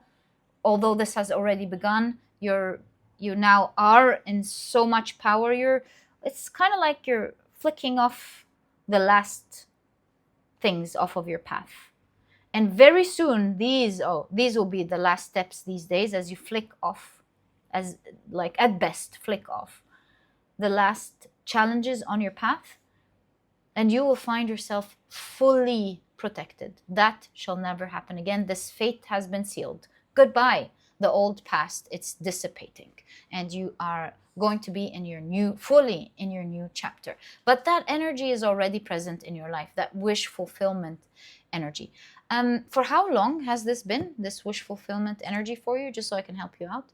Although this has already begun, you now are in so much power. It's kind of like you're flicking off the last things off of your path. And very soon, these will be the last steps these days as you flick off, as like at best, flick off the last challenges on your path. And you will find yourself fully protected. That shall never happen again. This fate has been sealed. Goodbye, the old past. It's dissipating. And you are going to be in your fully in your new chapter. But that energy is already present in your life, that wish fulfillment energy. For how long has this been, this wish fulfillment energy for you, just so I can help you out?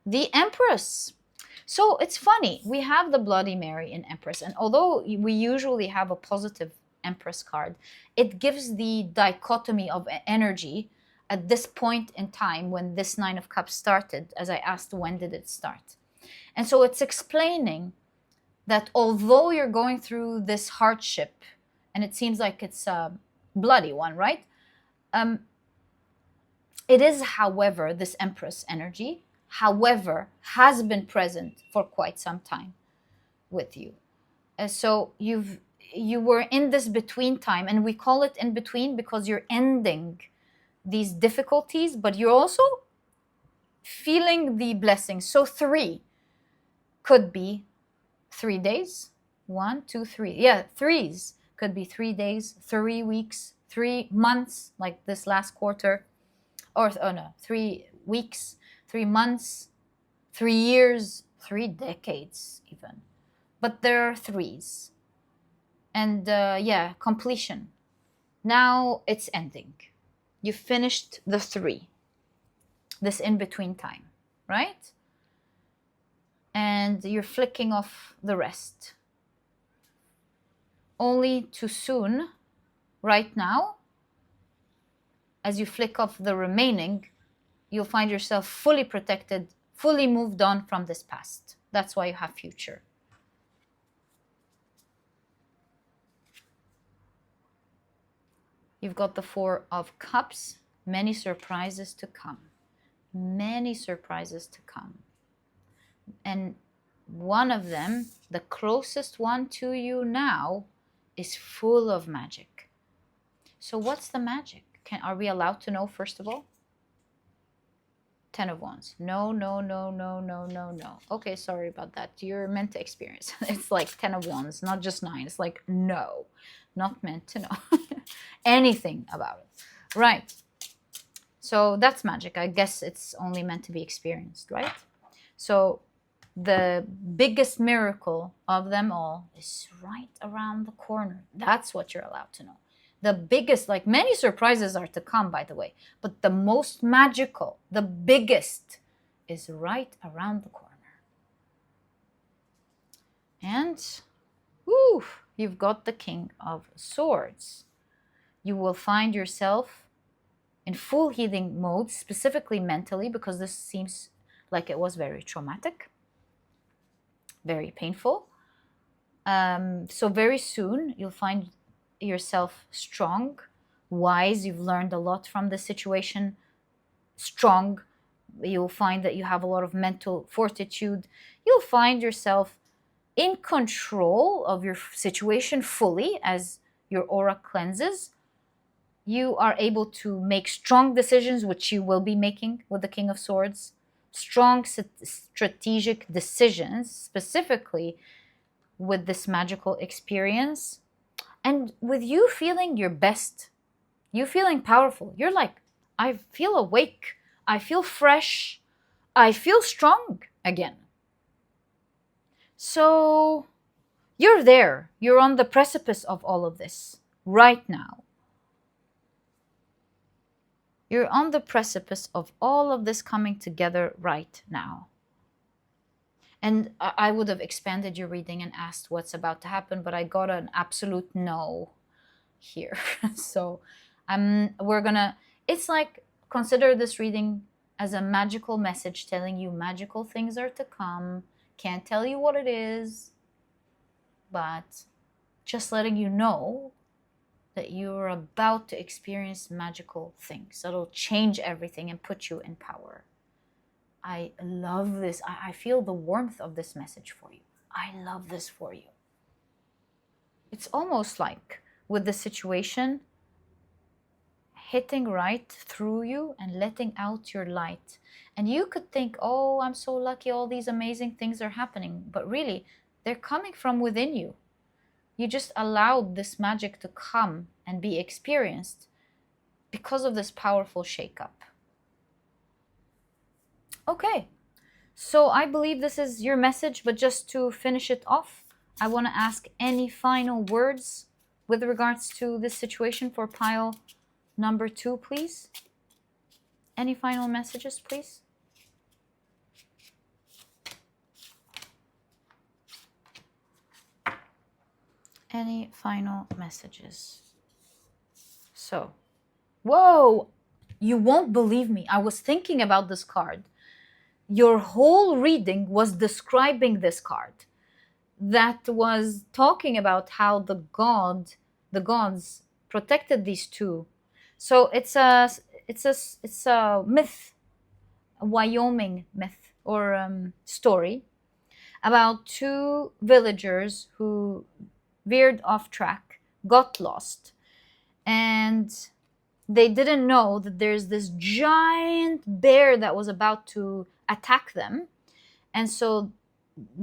The Empress. So it's funny, we have the Bloody Mary in Empress, and although we usually have a positive Empress card, it gives the dichotomy of energy at this point in time when this Nine of Cups started, as I asked, when did it start? And so it's explaining that although you're going through this hardship, and it seems like it's a bloody one, right? It is, however, this Empress energy, however, has been present for quite some time with you. So you were in this between time, and we call it in between because you're ending these difficulties, but you're also feeling the blessings. So 3 could be 3 days. 1, 2, 3. Yeah, threes could be 3 days, 3 weeks, 3 months, like this last quarter, or 3 weeks, 3 months, 3 years, 3 decades even. But there are threes. And completion. Now it's ending. You finished the 3, this in-between time, right? And you're flicking off the rest. Only too soon, right now, as you flick off the remaining, you'll find yourself fully protected, fully moved on from this past. That's why you have future. You've got the 4 of Cups, many surprises to come. Many surprises to come. And one of them, the closest one to you now, is full of magic. So what's the magic? Are we allowed to know, first of all? 10 of Wands. No, no, no, no, no, no, no. Okay, sorry about that. You're meant to experience. It's like 10 of Wands, not just 9. It's like, no, not meant to know anything about it. Right. So that's magic. I guess it's only meant to be experienced, right? So the biggest miracle of them all is right around the corner. That's what you're allowed to know. The biggest, like many surprises are to come, by the way, but the most magical, the biggest, is right around the corner. And, whew, you've got the King of Swords. You will find yourself in full healing mode, specifically mentally, because this seems like it was very traumatic, very painful. So very soon you'll find yourself strong, wise. You've learned a lot from the situation. Strong. You'll find that you have a lot of mental fortitude. You'll find yourself in control of your situation fully as your aura cleanses. You are able to make strong decisions, which you will be making with the King of Swords. Strong strategic decisions, specifically with this magical experience. And with you feeling your best, you feeling powerful. You're like, I feel awake. I feel fresh. I feel strong again. So you're there. You're on the precipice of all of this right now. You're on the precipice of all of this coming together right now. And I would have expanded your reading and asked what's about to happen, but I got an absolute no here. So we're gonna, it's like, consider this reading as a magical message telling you magical things are to come. Can't tell you what it is, but just letting you know that you're about to experience magical things that'll change everything and put you in power. I love this. I feel the warmth of this message for you. I love this for you. It's almost like with the situation hitting right through you and letting out your light. And you could think, oh, I'm so lucky, all these amazing things are happening. But really, they're coming from within you. You just allowed this magic to come and be experienced because of this powerful shakeup. Okay, so I believe this is your message, but just to finish it off, I want to ask any final words with regards to this situation for pile number 2, please. Any final messages, please? Any final messages? So, whoa, you won't believe me. I was thinking about this card. Your whole reading was describing this card. That was talking about how the gods protected these two. So it's a myth, a Wyoming myth or story about two villagers who veered off track, got lost, and they didn't know that there's this giant bear that was about to attack them. And so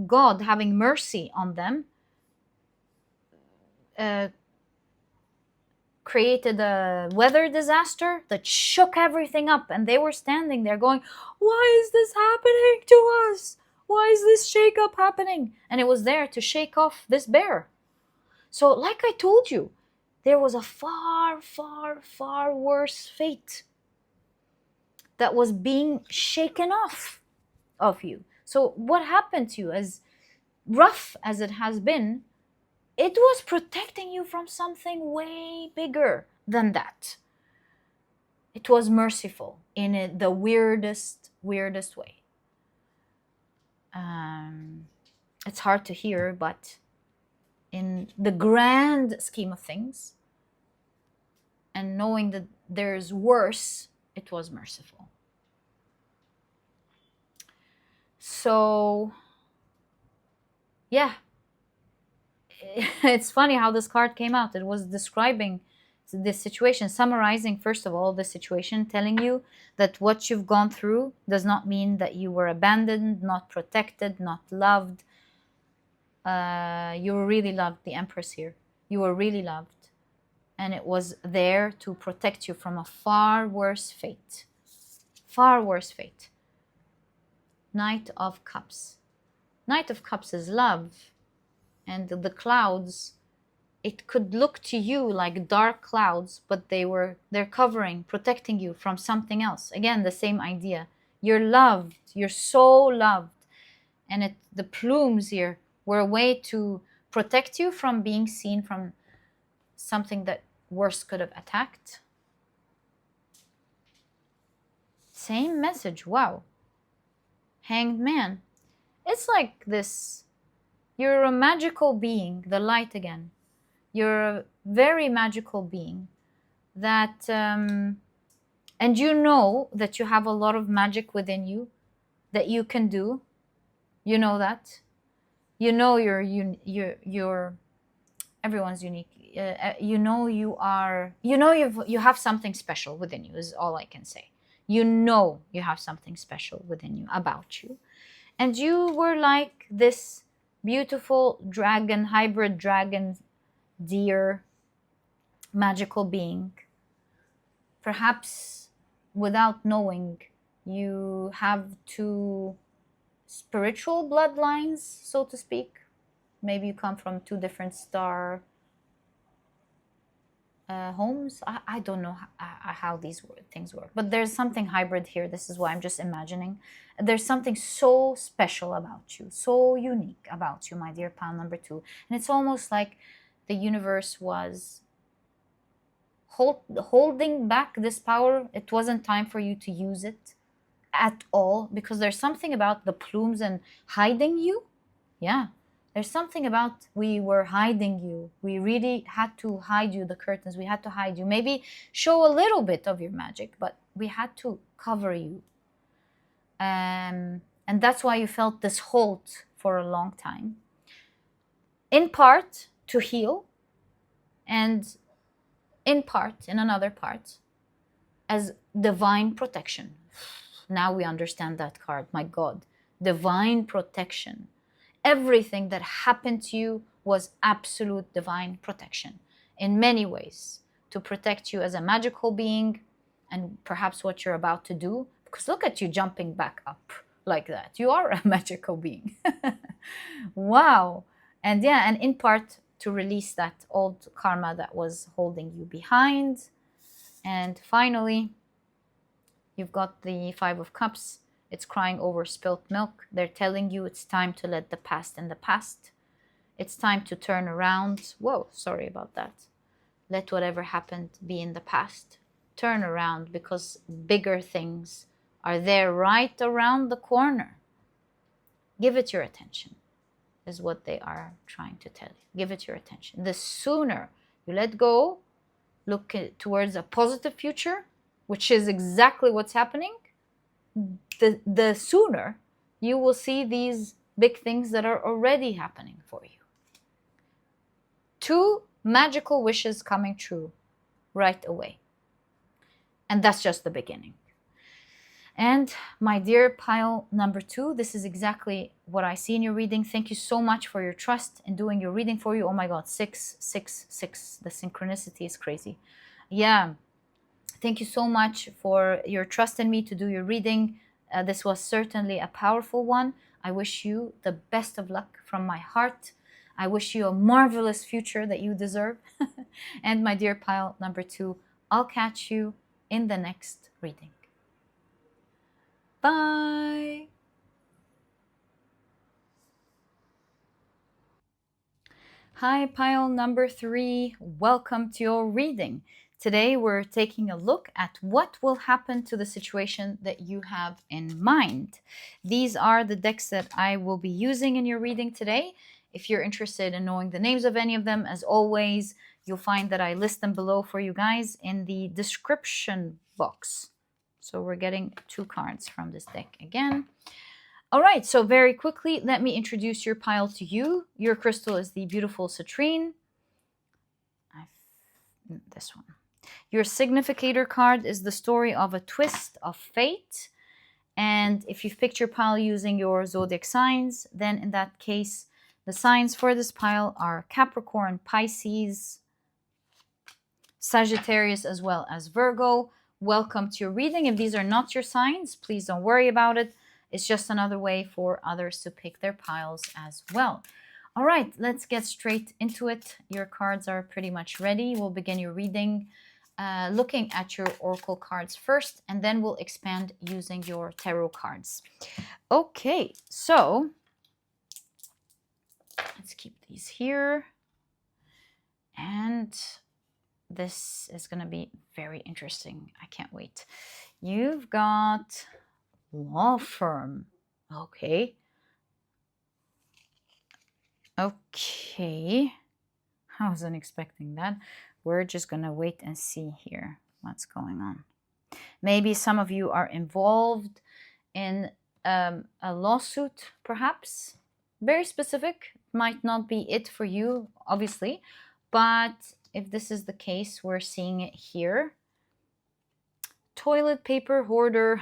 God, having mercy on them, created a weather disaster that shook everything up. And they were standing there going, why is this happening to us? Why is this shakeup happening? And it was there to shake off this bear. So like I told you, there was a far, far, far worse fate that was being shaken off of you. So what happened to you, as rough as it has been, it was protecting you from something way bigger than that. It was merciful in the weirdest way. It's hard to hear, but in the grand scheme of things, and knowing that there's worse, it was merciful. So, yeah, it's funny how this card came out. It was describing this situation, summarizing, first of all, the situation, telling you that what you've gone through does not mean that you were abandoned, not protected, not loved. You were really loved, the Empress here. You were really loved. And it was there to protect you from a far worse fate. Far worse fate. Knight of Cups. Knight of Cups is love. And the clouds, it could look to you like dark clouds, but they're covering, protecting you from something else. Again, the same idea. You're loved. You're so loved. And the plumes here were a way to protect you from being seen from something that worse could have attacked. Same message. Wow. Hanged Man. It's like this. You're a magical being, the light again. You're a very magical being that, and you know that you have a lot of magic within you that you can do. You know that. You know you're everyone's unique. You know you are. You know you have something special within you. Is all I can say. You know you have something special within you, about you, and you were like this beautiful dragon, hybrid dragon, deer, magical being. Perhaps without knowing, you have two spiritual bloodlines, so to speak. Maybe you come from two different star homes. I don't know how these things work, but there's something hybrid here. This is why I'm just imagining. There's something so special about you, so unique about you, my dear pal number 2. And it's almost like the universe was holding back this power. It wasn't time for you to use it at all, because there's something about the plumes and hiding you. Yeah, there's something about we were hiding you. We really had to hide you, the curtains. We had to hide you. Maybe show a little bit of your magic, but we had to cover you. And that's why you felt this hold for a long time. In part to heal, and in part, in another part, as divine protection. Now we understand that card. My God, divine protection. Everything that happened to you was absolute divine protection in many ways, to protect you as a magical being, and perhaps what you're about to do. Because look at you jumping back up like that. You are a magical being. Wow. And yeah, and in part to release that old karma that was holding you behind. And finally, you've got the 5 of Cups. It's crying over spilt milk. They're telling you it's time to let the past in the past. It's time to turn around. Whoa, sorry about that. Let whatever happened be in the past. Turn around, because bigger things are there right around the corner. Give it your attention, is what they are trying to tell you. Give it your attention. The sooner you let go, look towards a positive future, which is exactly what's happening, the sooner you will see these big things that are already happening for you. 2 magical wishes coming true right away. And that's just the beginning. And my dear pile number 2, this is exactly what I see in your reading. Thank you so much for your trust in doing your reading for you. Oh my God, 6, 6, 6. The synchronicity is crazy. Yeah. Thank you so much for your trust in me to do your reading. This was certainly a powerful one. I wish you the best of luck from my heart. I wish you a marvelous future that you deserve. And my dear pile number 2, I'll catch you in the next reading. Bye. Hi, pile number 3. Welcome to your reading. Today, we're taking a look at what will happen to the situation that you have in mind. These are the decks that I will be using in your reading today. If you're interested in knowing the names of any of them, as always, you'll find that I list them below for you guys in the description box. So we're getting 2 cards from this deck again. All right, so very quickly, let me introduce your pile to you. Your crystal is the beautiful Citrine. This one. Your significator card is the story of a twist of fate. And if you've picked your pile using your zodiac signs, then in that case, the signs for this pile are Capricorn, Pisces, Sagittarius, as well as Virgo. Welcome to your reading. If these are not your signs, please don't worry about it. It's just another way for others to pick their piles as well. All right, let's get straight into it. Your cards are pretty much ready. We'll begin your reading looking at your oracle cards first, and then we'll expand using your tarot cards. Okay, so let's keep these here. And this is going to be very interesting. I can't wait. You've got law firm. Okay. Okay. I wasn't expecting that. We're just going to wait and see here what's going on. Maybe some of you are involved in a lawsuit, perhaps. Very specific. Might not be it for you, obviously. But if this is the case, we're seeing it here. Toilet paper hoarder.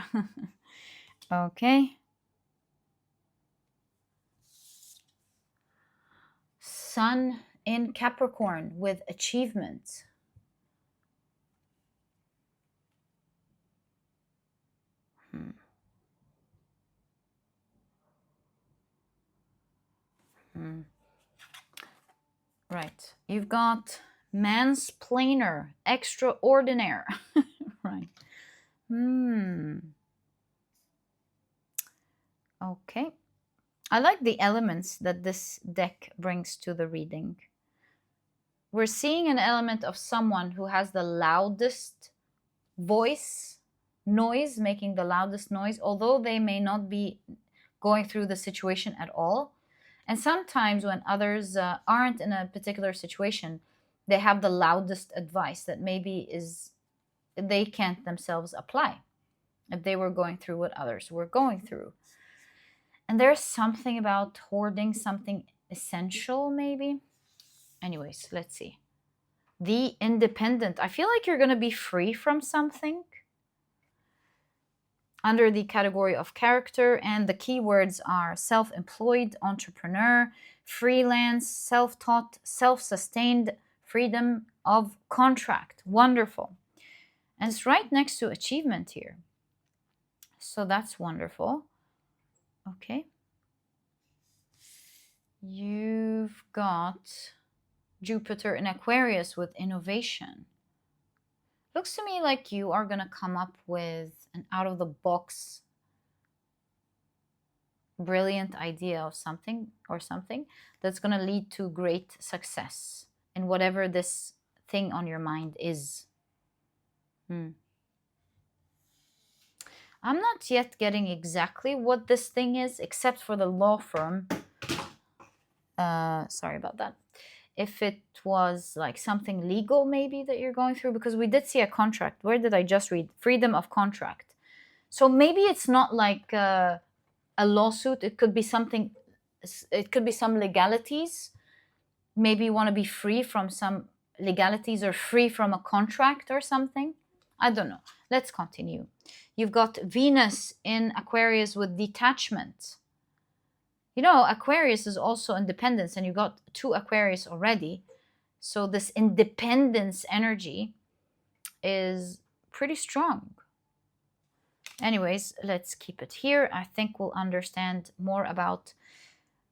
Okay. Sun in Capricorn with achievement. Right. You've got mansplainer, extraordinaire. Right. Okay. I like the elements that this deck brings to the reading. We're seeing an element of someone who has the loudest voice, noise, making the loudest noise, although they may not be going through the situation at all. And sometimes when others aren't in a particular situation, they have the loudest advice that maybe they can't themselves apply if they were going through what others were going through. And there's something about hoarding something essential, maybe. Anyways, let's see. The independent. I feel like you're going to be free from something under the category of character, and the keywords are self-employed, entrepreneur, freelance, self-taught, self-sustained, freedom of contract. Wonderful. And it's right next to achievement here. So that's wonderful. Okay. You've got Jupiter in Aquarius with innovation. Looks to me like you are going to come up with an out-of-the-box brilliant idea of something that's going to lead to great success in whatever this thing on your mind is. I'm not yet getting exactly what this thing is, except for the law firm. Sorry about that. If it was like something legal maybe that you're going through, because we did see a contract. Where did I just read? Freedom of contract. So maybe it's not like a lawsuit. It could be something, it could be some legalities. Maybe you want to be free from some legalities or free from a contract or something. I don't know. Let's continue. You've got Venus in Aquarius with detachment. You know, Aquarius is also independence, and you got 2 Aquarius already. So this independence energy is pretty strong. Anyways, let's keep it here. I think we'll understand more about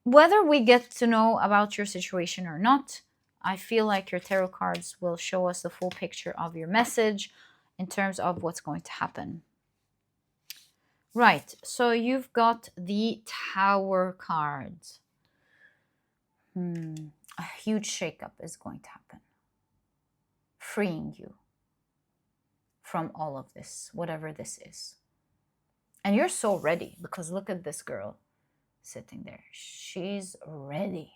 whether we get to know about your situation or not. I feel like your tarot cards will show us the full picture of your message in terms of what's going to happen. Right, so you've got the Tower cards. A huge shakeup is going to happen, freeing you from all of this, whatever this is. And you're so ready, because look at this girl sitting there. She's ready.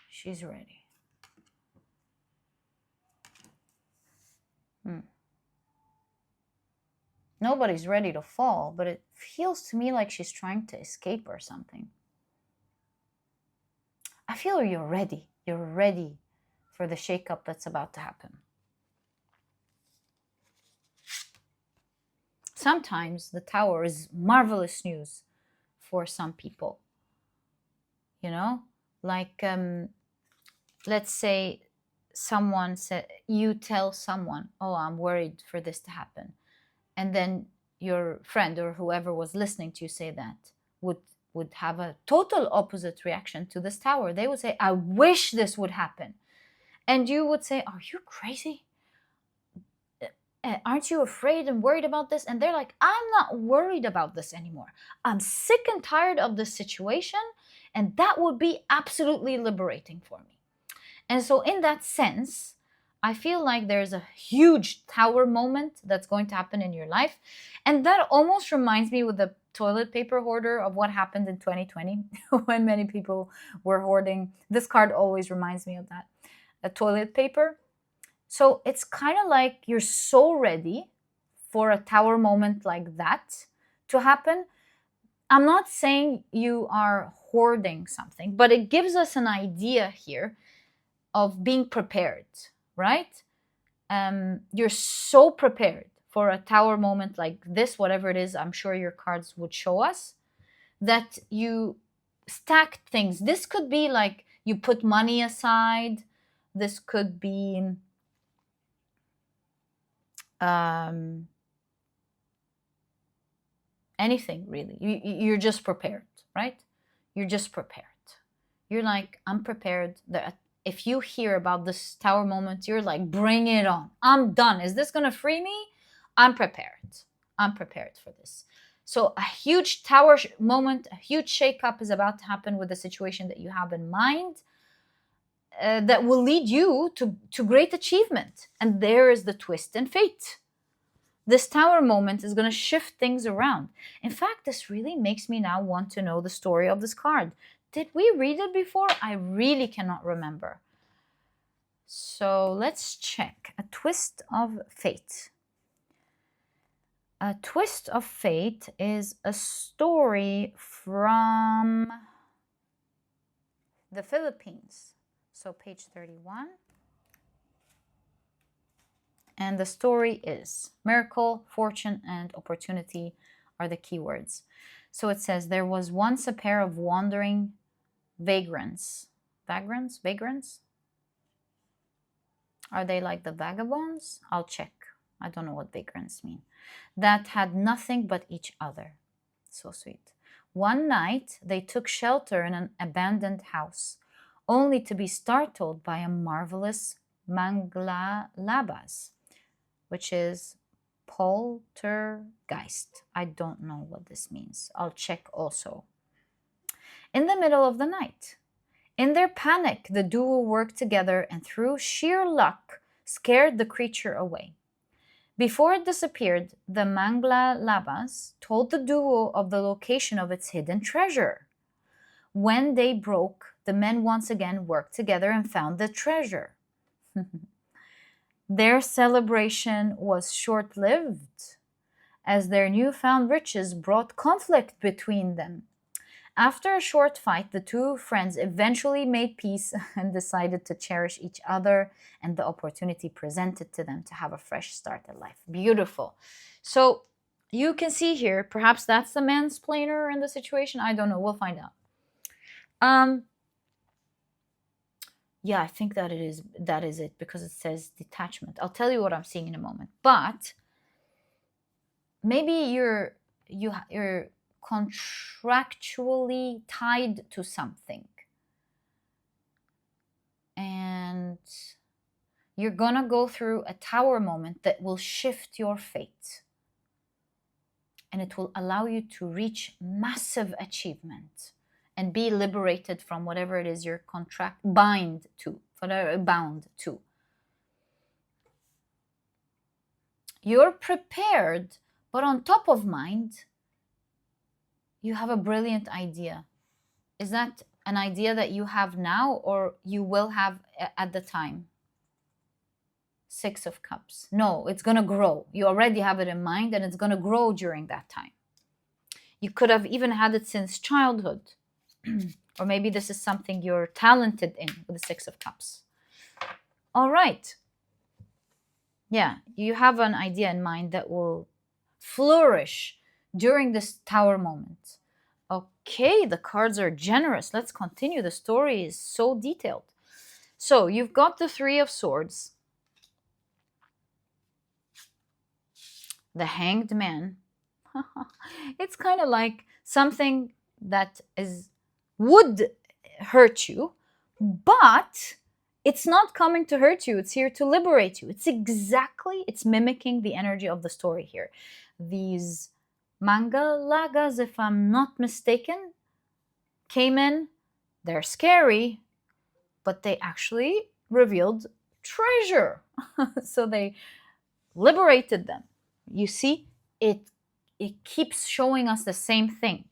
She's ready. Nobody's ready to fall, but it feels to me like she's trying to escape or something. I feel you're ready. You're ready for the shakeup that's about to happen. sometimes the tower is marvelous news for some people. You know, like let's say someone said, you tell someone, oh, I'm worried for this to happen, and then your friend or whoever was listening to you say that would have a total opposite reaction to this tower. They would say, I wish this would happen. And you would say, are you crazy? Aren't you afraid and worried about this? And they're like, I'm not worried about this anymore. I'm sick and tired of this situation, and that would be absolutely liberating for me. And so in that sense, I feel like there's a huge tower moment that's going to happen in your life. And that almost reminds me with the toilet paper hoarder of what happened in 2020 when many people were hoarding. This card always reminds me of that. A toilet paper. So it's kind of like you're so ready for a tower moment like that to happen. I'm not saying you are hoarding something, but it gives us an idea here of being prepared, right? You're so prepared for a tower moment like this, whatever it is, I'm sure your cards would show us, that you stacked things. This could be like you put money aside. This could be anything really. You're just prepared, right? You're just prepared. You're like, I'm prepared. If you hear about this tower moment, you're like, bring it on. I'm done. Is this going to free me? I'm prepared. I'm prepared for this. So a huge tower moment, a huge shakeup is about to happen with the situation that you have in mind that will lead you to great achievement. And there is the twist in fate. This tower moment is going to shift things around. In fact, this really makes me now want to know the story of this card. Did we read it before? I really cannot remember. So let's check. A twist of fate. A twist of fate is a story from the Philippines. So page 31. And the story is miracle, fortune, and opportunity are the keywords. So it says, there was once a pair of wandering vagrants. Vagrants? Are they like the vagabonds? I'll check. I don't know what vagrants mean. That had nothing but each other. So sweet. One night, they took shelter in an abandoned house, only to be startled by a marvelous manglalabas, which is poltergeist. I don't know what this means. I'll check also. In the middle of the night, in their panic, the duo worked together and through sheer luck scared the creature away. Before it disappeared, the manglalabas told the duo of the location of its hidden treasure. When day broke, the men once again worked together and found the treasure. Their celebration was short-lived, as their newfound riches brought conflict between them. After a short fight, the two friends eventually made peace and decided to cherish each other and the opportunity presented to them to have a fresh start in life. Beautiful. So you can see here, perhaps that's the mansplainer in the situation. I don't know. We'll find out. Yeah, I think that is it because it says detachment. I'll tell you what I'm seeing in a moment. But maybe you're contractually tied to something. And you're gonna go through a tower moment that will shift your fate. And it will allow you to reach massive achievement and be liberated from whatever it is you're bound to. You're prepared, but on top of mind, you have a brilliant idea. Is that an idea that you have now or you will have at the time? Six of Cups. No, it's going to grow. You already have it in mind and it's going to grow during that time. You could have even had it since childhood. Or maybe this is something you're talented in with the Six of Cups. All right. Yeah, you have an idea in mind that will flourish during this tower moment. Okay, the cards are generous. Let's continue. The story is so detailed. So you've got the Three of Swords, the Hanged Man. It's kind of like something that would hurt you, but it's not coming to hurt you. It's here to liberate you. It's mimicking the energy of the story here. These manga lagas, if I'm not mistaken, came in. They're scary, but they actually revealed treasure. So they liberated them. You see, it keeps showing us the same thing.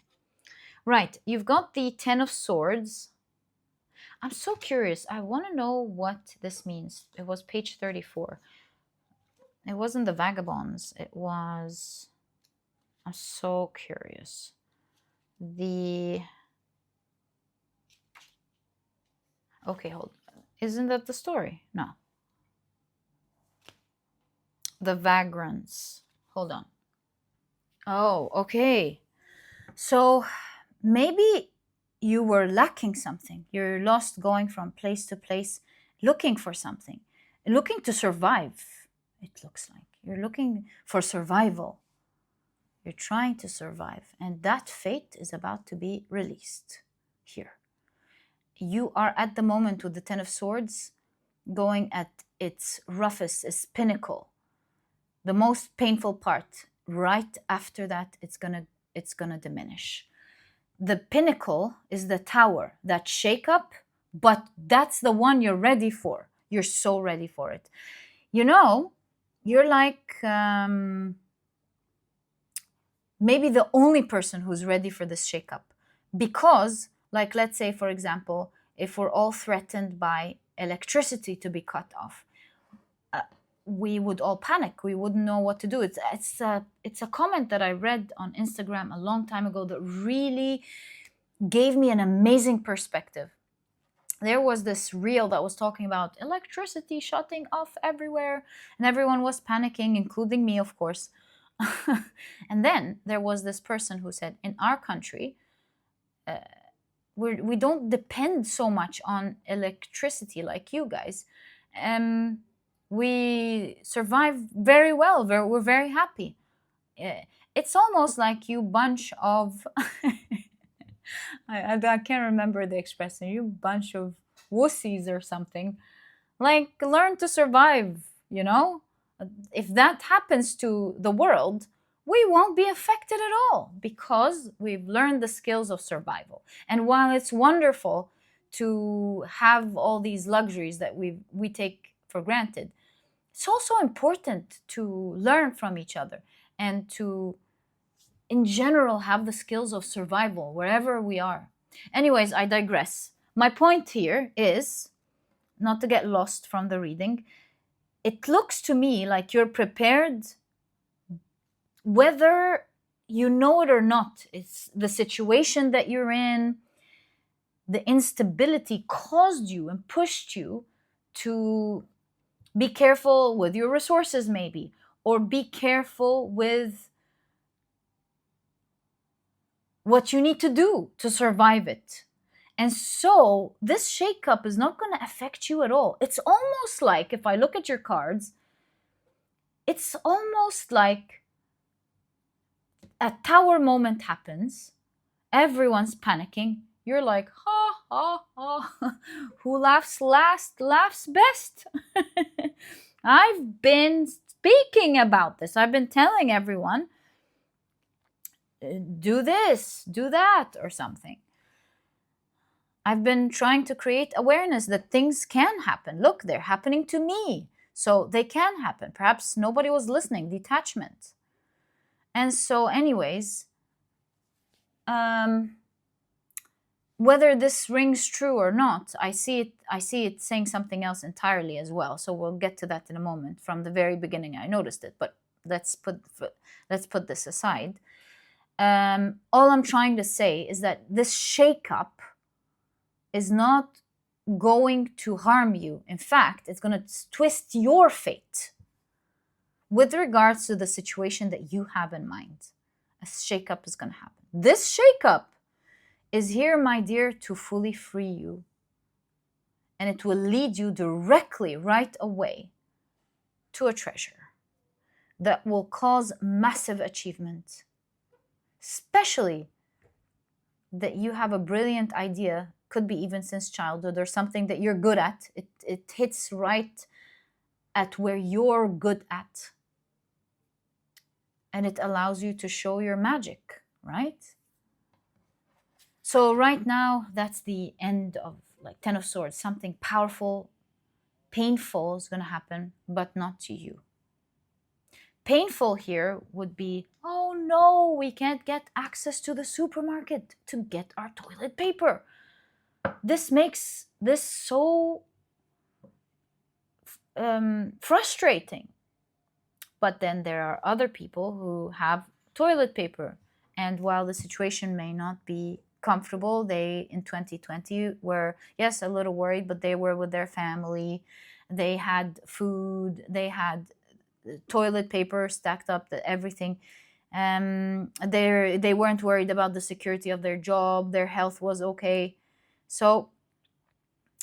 Right, you've got the Ten of Swords. I'm so curious. I want to know what this means. It was page 34. It wasn't the Vagabonds. It was... I'm so curious. Okay, hold on. Isn't that the story? No. The Vagrants. Hold on. Oh, okay. So maybe you were lacking something. You're lost going from place to place, looking for something, looking to survive. It looks like you're looking for survival. You're trying to survive, and that fate is about to be released here. You are at the moment with the Ten of Swords going at its roughest, its pinnacle, the most painful part. Right after that, it's gonna diminish. The pinnacle is the tower, that shake up, but that's the one you're ready for. You're so ready for it. You know, you're like maybe the only person who's ready for this shakeup. Because, like, let's say, for example, if we're all threatened by electricity to be cut off, we would all panic. We wouldn't know what to do. It's a comment that I read on Instagram a long time ago that really gave me an amazing perspective. There was this reel that was talking about electricity shutting off everywhere, and everyone was panicking, including me, of course. And then there was this person who said, in our country, we don't depend so much on electricity like you guys. We survive very well. We're very happy. It's almost like you bunch of... I can't remember the expression. You bunch of wussies or something. Like, learn to survive, you know? If that happens to the world, we won't be affected at all because we've learned the skills of survival. And while it's wonderful to have all these luxuries that we take for granted, it's also important to learn from each other and to, in general, have the skills of survival wherever we are. Anyways, I digress. My point here is, not to get lost from the reading, it looks to me like you're prepared whether you know it or not. It's the situation that you're in, the instability caused you and pushed you to be careful with your resources maybe, or be careful with what you need to do to survive it. And so this shakeup is not going to affect you at all. It's almost like, if I look at your cards, it's almost like a tower moment happens. Everyone's panicking. You're like, ha, ha, ha. Who laughs last laughs best. I've been speaking about this. I've been telling everyone, do this, do that, or something. I've been trying to create awareness that things can happen. Look, they're happening to me, so they can happen. Perhaps nobody was listening. Detachment. And so anyways, whether this rings true or not, I see it saying something else entirely as well. So we'll get to that in a moment. From the very beginning, I noticed it, but let's put this aside. All I'm trying to say is that this shakeup is not going to harm you. In fact, it's going to twist your fate. with regards to the situation that you have in mind. A shakeup is going to happen. This shakeup is here, my dear, to fully free you. And it will lead you directly, right away, to a treasure that will cause massive achievement. Especially that you have a brilliant idea, could be even since childhood, or something that you're good at. It hits right at where you're good at. And it allows you to show your magic, right? So right now, that's the end of like Ten of Swords. Something powerful, painful is going to happen, but not to you. Painful here would be, oh no, we can't get access to the supermarket to get our toilet paper. This makes this so frustrating. But then there are other people who have toilet paper. And while the situation may not be comfortable, they in 2020 were, yes, a little worried, but they were with their family. They had food, they had toilet paper stacked up, everything. They weren't worried about the security of their job. Their health was okay. So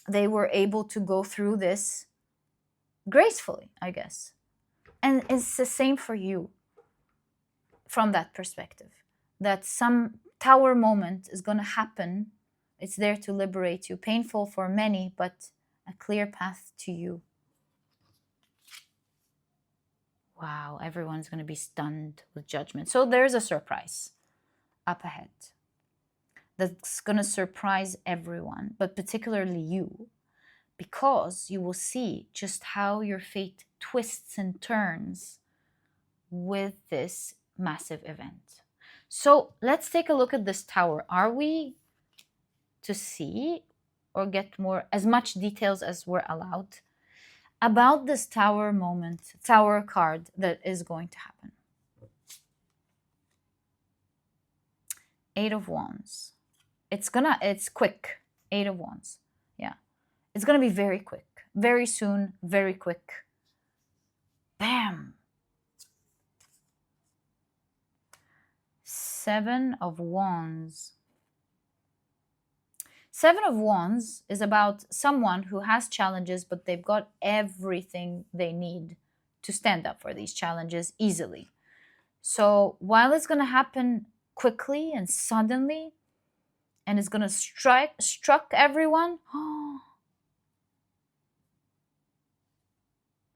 they were able to go through this gracefully, I guess. And it's the same for you from that perspective, that some tower moment is going to happen. It's there to liberate you. Painful for many, but a clear path to you. Wow, everyone's going to be stunned with judgment. So there's a surprise up ahead that's going to surprise everyone, but particularly you, because you will see just how your fate twists and turns with this massive event. So let's take a look at this tower. Are we to see or get as much details as we're allowed about this tower moment, tower card that is going to happen? Eight of Wands. It's quick. Eight of Wands. Yeah. It's going to be very quick. Very soon, very quick. Bam. Seven of Wands. Seven of Wands is about someone who has challenges, but they've got everything they need to stand up for these challenges easily. So while it's going to happen quickly and suddenly, and it's going to struck everyone,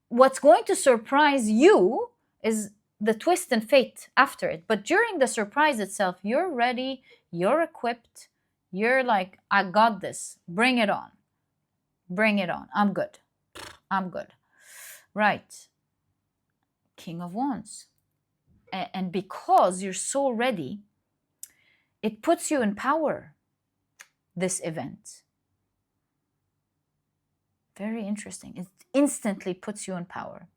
what's going to surprise you is the twist and fate after it. But during the surprise itself, you're ready, you're equipped, you're like, I got this. Bring it on. Bring it on. I'm good. I'm good. Right. King of Wands. And because you're so ready, it puts you in power, this event. Very interesting. It instantly puts you in power.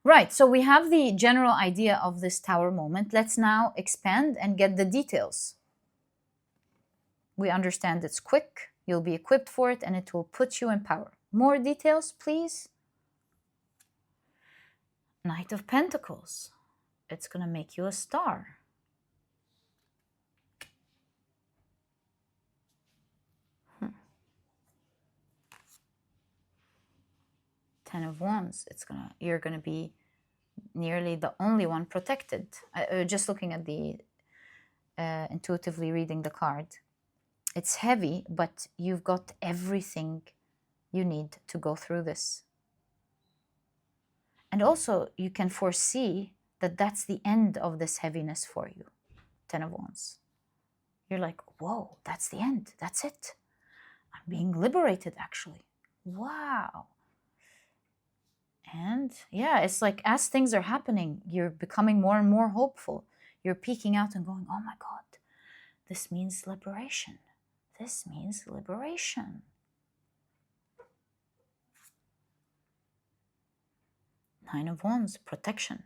Right, so we have the general idea of this tower moment. Let's now expand and get the details. We understand it's quick, you'll be equipped for it, and it will put you in power. More details, please. Knight of Pentacles. It's going to make you a star. Ten of Wands. You're gonna be nearly the only one protected. Just looking at the intuitively reading the card, it's heavy, but you've got everything you need to go through this. And also, you can foresee that that's the end of this heaviness for you. Ten of Wands. You're like, whoa, that's the end. That's it. I'm being liberated, actually. Wow. And yeah, it's like as things are happening, you're becoming more and more hopeful. You're peeking out and going, oh my God, this means liberation. This means liberation. Nine of Wands, protection.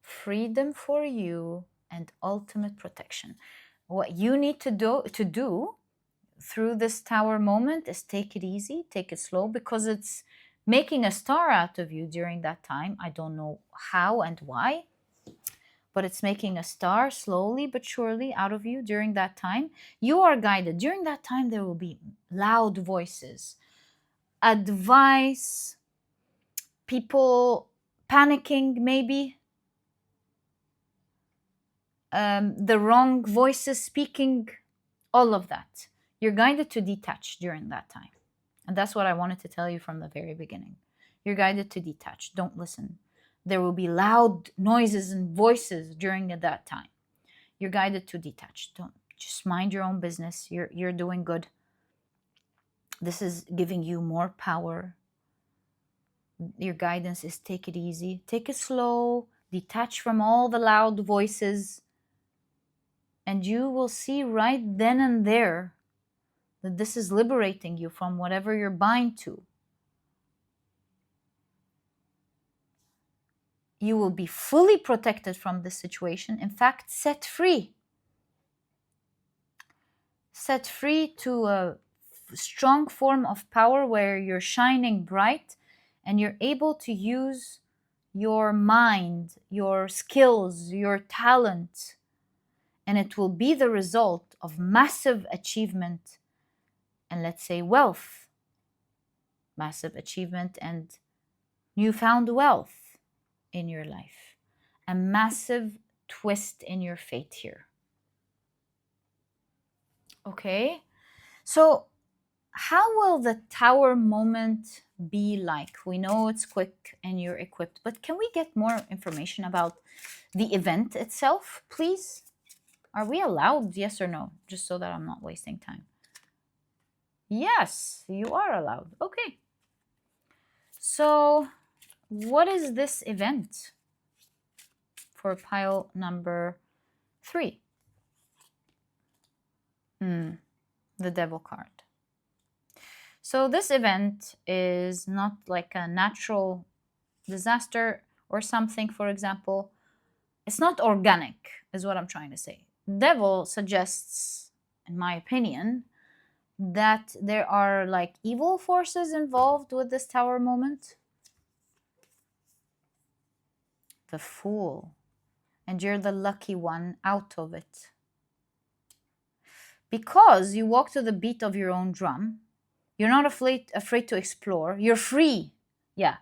Freedom for you and ultimate protection. What you need to do through this tower moment is take it easy, take it slow, because it's making a star out of you during that time. I don't know how and why, but it's making a star slowly but surely out of you during that time. You are guided. During that time, there will be loud voices, advice, people panicking maybe, the wrong voices speaking, all of that. You're guided to detach during that time. And that's what I wanted to tell you from the very beginning. You're guided to detach. Don't listen. There will be loud noises and voices during that time. You're guided to detach. Don't just mind your own business. You're doing good. This is giving you more power. Your guidance is take it easy, take it slow, detach from all the loud voices, and you will see right then and there that this is liberating you from whatever you're bind to. You will be fully protected from this situation. In fact, set free. Set free to a strong form of power where you're shining bright and you're able to use your mind, your skills, your talent, and it will be the result of massive achievement and, let's say, wealth. Massive achievement and newfound wealth in your life. A massive twist in your fate here. Okay, so how will the tower moment be like? We know it's quick and you're equipped, but can we get more information about the event itself, please? Are we allowed, yes or no? Just so that I'm not wasting time. Yes, you are allowed. Okay. So what is this event for pile number 3? The Devil card. So this event is not like a natural disaster or something, for example. It's not organic, is what I'm trying to say. Devil suggests, in my opinion, that there are like evil forces involved with this tower moment. The Fool. And you're the lucky one out of it. Because you walk to the beat of your own drum. You're not afraid to explore. You're free. Yeah.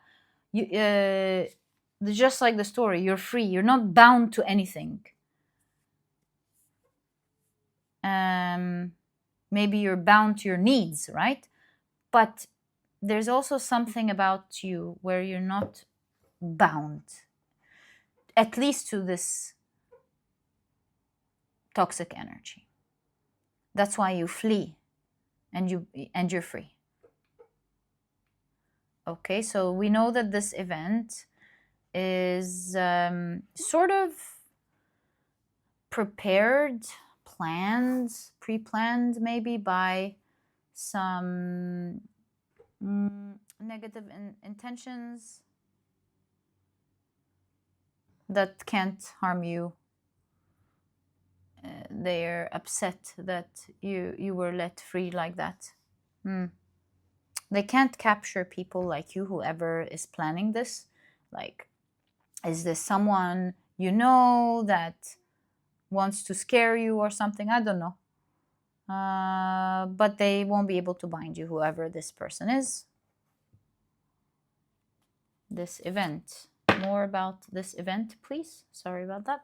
Just like the story, you're free. You're not bound to anything. Maybe you're bound to your needs, right? But there's also something about you where you're not bound, at least to this toxic energy. That's why you flee and you're free. Okay, so we know that this event is sort of prepared, planned, pre-planned maybe by some negative intentions that can't harm you. They're upset that you were let free like that. They can't capture people like you, whoever is planning this. Like, is this someone you know that wants to scare you or something? I don't know. But they won't be able to bind you, whoever this person is. This event. More about this event, please. Sorry about that.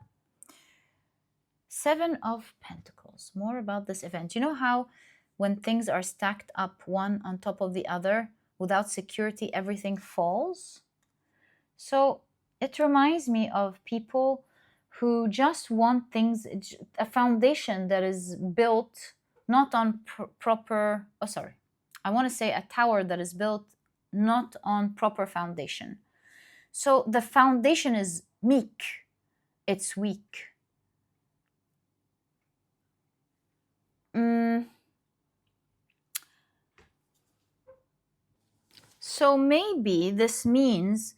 7 of Pentacles. More about this event. You know how when things are stacked up one on top of the other, without security, everything falls? So it reminds me of people who just want things, a foundation that is built not on proper, I want to say a tower that is built not on proper foundation. So the foundation is meek, it's weak. So maybe this means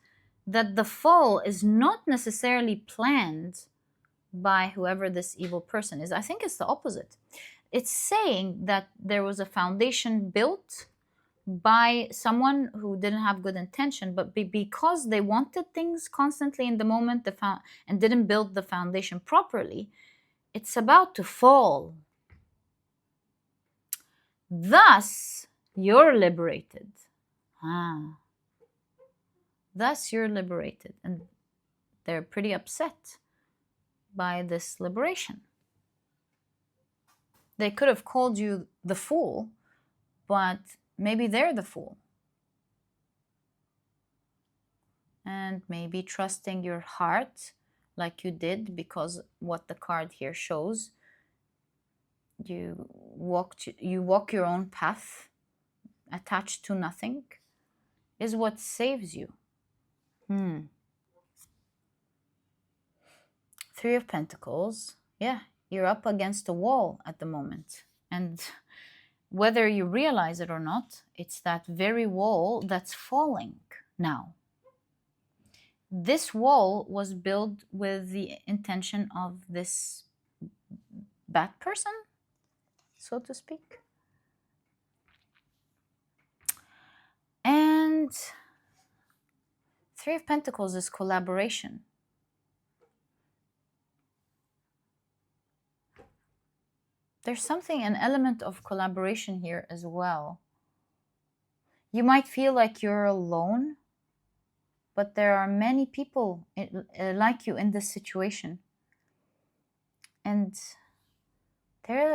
that the fall is not necessarily planned by whoever this evil person is. I think it's the opposite. It's saying that there was a foundation built by someone who didn't have good intention, but because they wanted things constantly in the moment and didn't build the foundation properly, it's about to fall. Thus, you're liberated. Thus, you're liberated. And they're pretty upset by this liberation. They could have called you the fool, but maybe they're the fool. And maybe trusting your heart like you did, because what the card here shows, you walk your own path, attached to nothing, is what saves you. Three of Pentacles. Yeah, you're up against a wall at the moment. And whether you realize it or not, it's that very wall that's falling now. This wall was built with the intention of this bad person, so to speak. And Three of Pentacles is collaboration. There's an element of collaboration here as well. You might feel like you're alone, but there are many people like you in this situation. And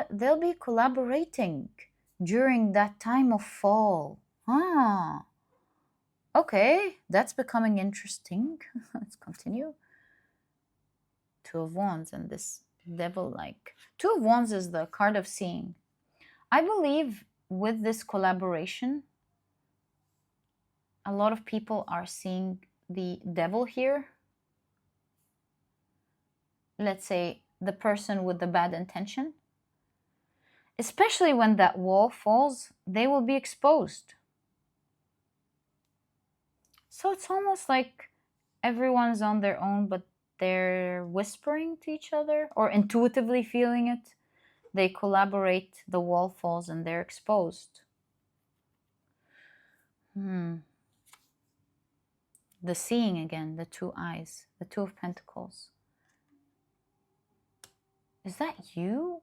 they'll be collaborating during that time of fall. Okay, that's becoming interesting. Let's continue. Two of Wands and this devil-like. Two of Wands is the card of seeing. I believe with this collaboration, a lot of people are seeing the devil here. Let's say the person with the bad intention. Especially when that wall falls, they will be exposed. So it's almost like everyone's on their own, but they're whispering to each other or intuitively feeling it. They collaborate, the wall falls, and they're exposed. The seeing again, the two eyes, the Two of Pentacles. Is that you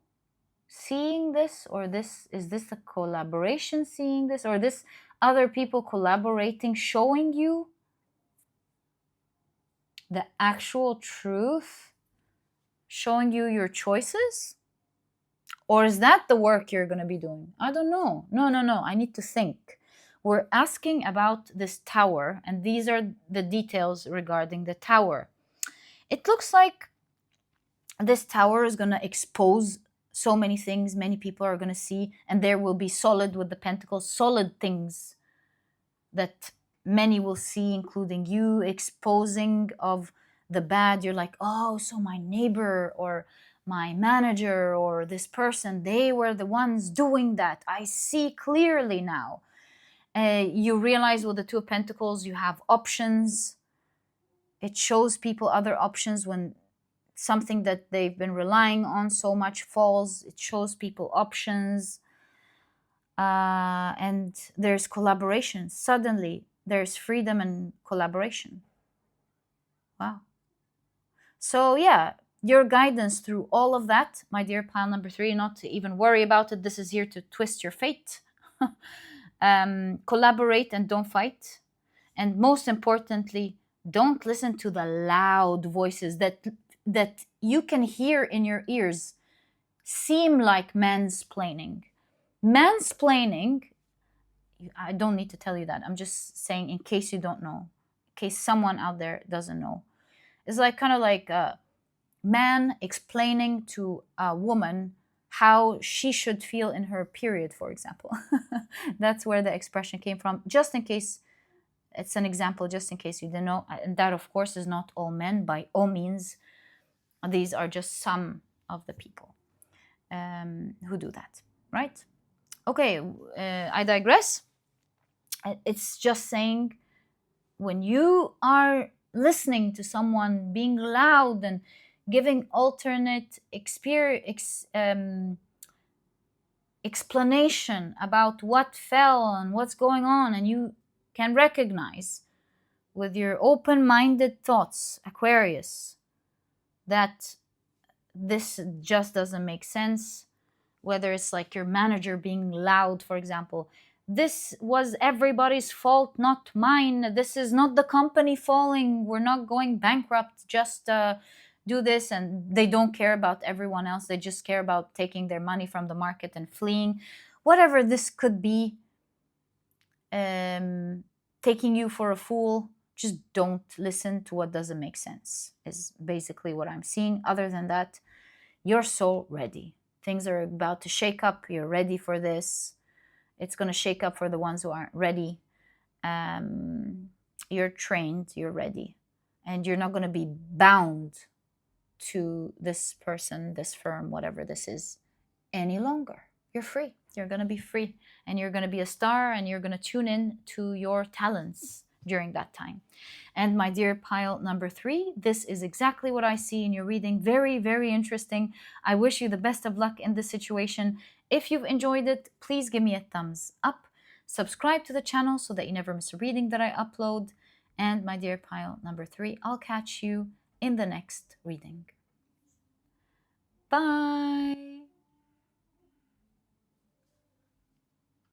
seeing this, or is this a collaboration seeing this, or this other people collaborating showing you the actual truth, showing you your choices? Or is that the work you're going to be doing? I don't know. No. I need to think. We're asking about this tower, and these are the details regarding the tower. It looks like this tower is going to expose so many things, many people are going to see, and there will be solid with the pentacles, solid things that many will see, including you, exposing of the bad. You're like, oh, so my neighbor or my manager or this person, they were the ones doing that. I see clearly now. You realize with the Two of Pentacles, you have options. It shows people other options when something that they've been relying on so much falls. It shows people options. And there's collaboration. Suddenly, there's freedom and collaboration. Wow. So yeah, your guidance through all of that, my dear pile number 3, not to even worry about it. This is here to twist your fate. Collaborate and don't fight. And most importantly, don't listen to the loud voices that you can hear in your ears seem like mansplaining. Mansplaining, I don't need to tell you that. I'm just saying in case you don't know, in case someone out there doesn't know. It's like kind of like a man explaining to a woman how she should feel in her period, for example. That's where the expression came from. Just in case, it's an example, just in case you didn't know. And that, of course, is not all men, by all means. These are just some of the people who do that, right? Okay, I digress. It's just saying, when you are listening to someone being loud and giving alternate explanation about what fell and what's going on, and you can recognize with your open-minded thoughts, Aquarius, that this just doesn't make sense. Whether it's like your manager being loud, for example, this was everybody's fault, not mine. This is not the company falling. We're not going bankrupt. Just do this. And they don't care about everyone else. They just care about taking their money from the market and fleeing. Whatever this could be, taking you for a fool, just don't listen to what doesn't make sense, is basically what I'm seeing. Other than that, you're so ready. Things are about to shake up. You're ready for this. It's going to shake up for the ones who aren't ready. You're trained. You're ready. And you're not going to be bound to this person, this firm, whatever this is, any longer. You're free. You're going to be free. And you're going to be a star, and you're going to tune in to your talents during that time. And my dear pile number 3, this is exactly what I see in your reading. Very, very interesting. I wish you the best of luck in this situation. If you've enjoyed it, please give me a thumbs up. Subscribe to the channel so that you never miss a reading that I upload. And my dear pile number 3, I'll catch you in the next reading. Bye.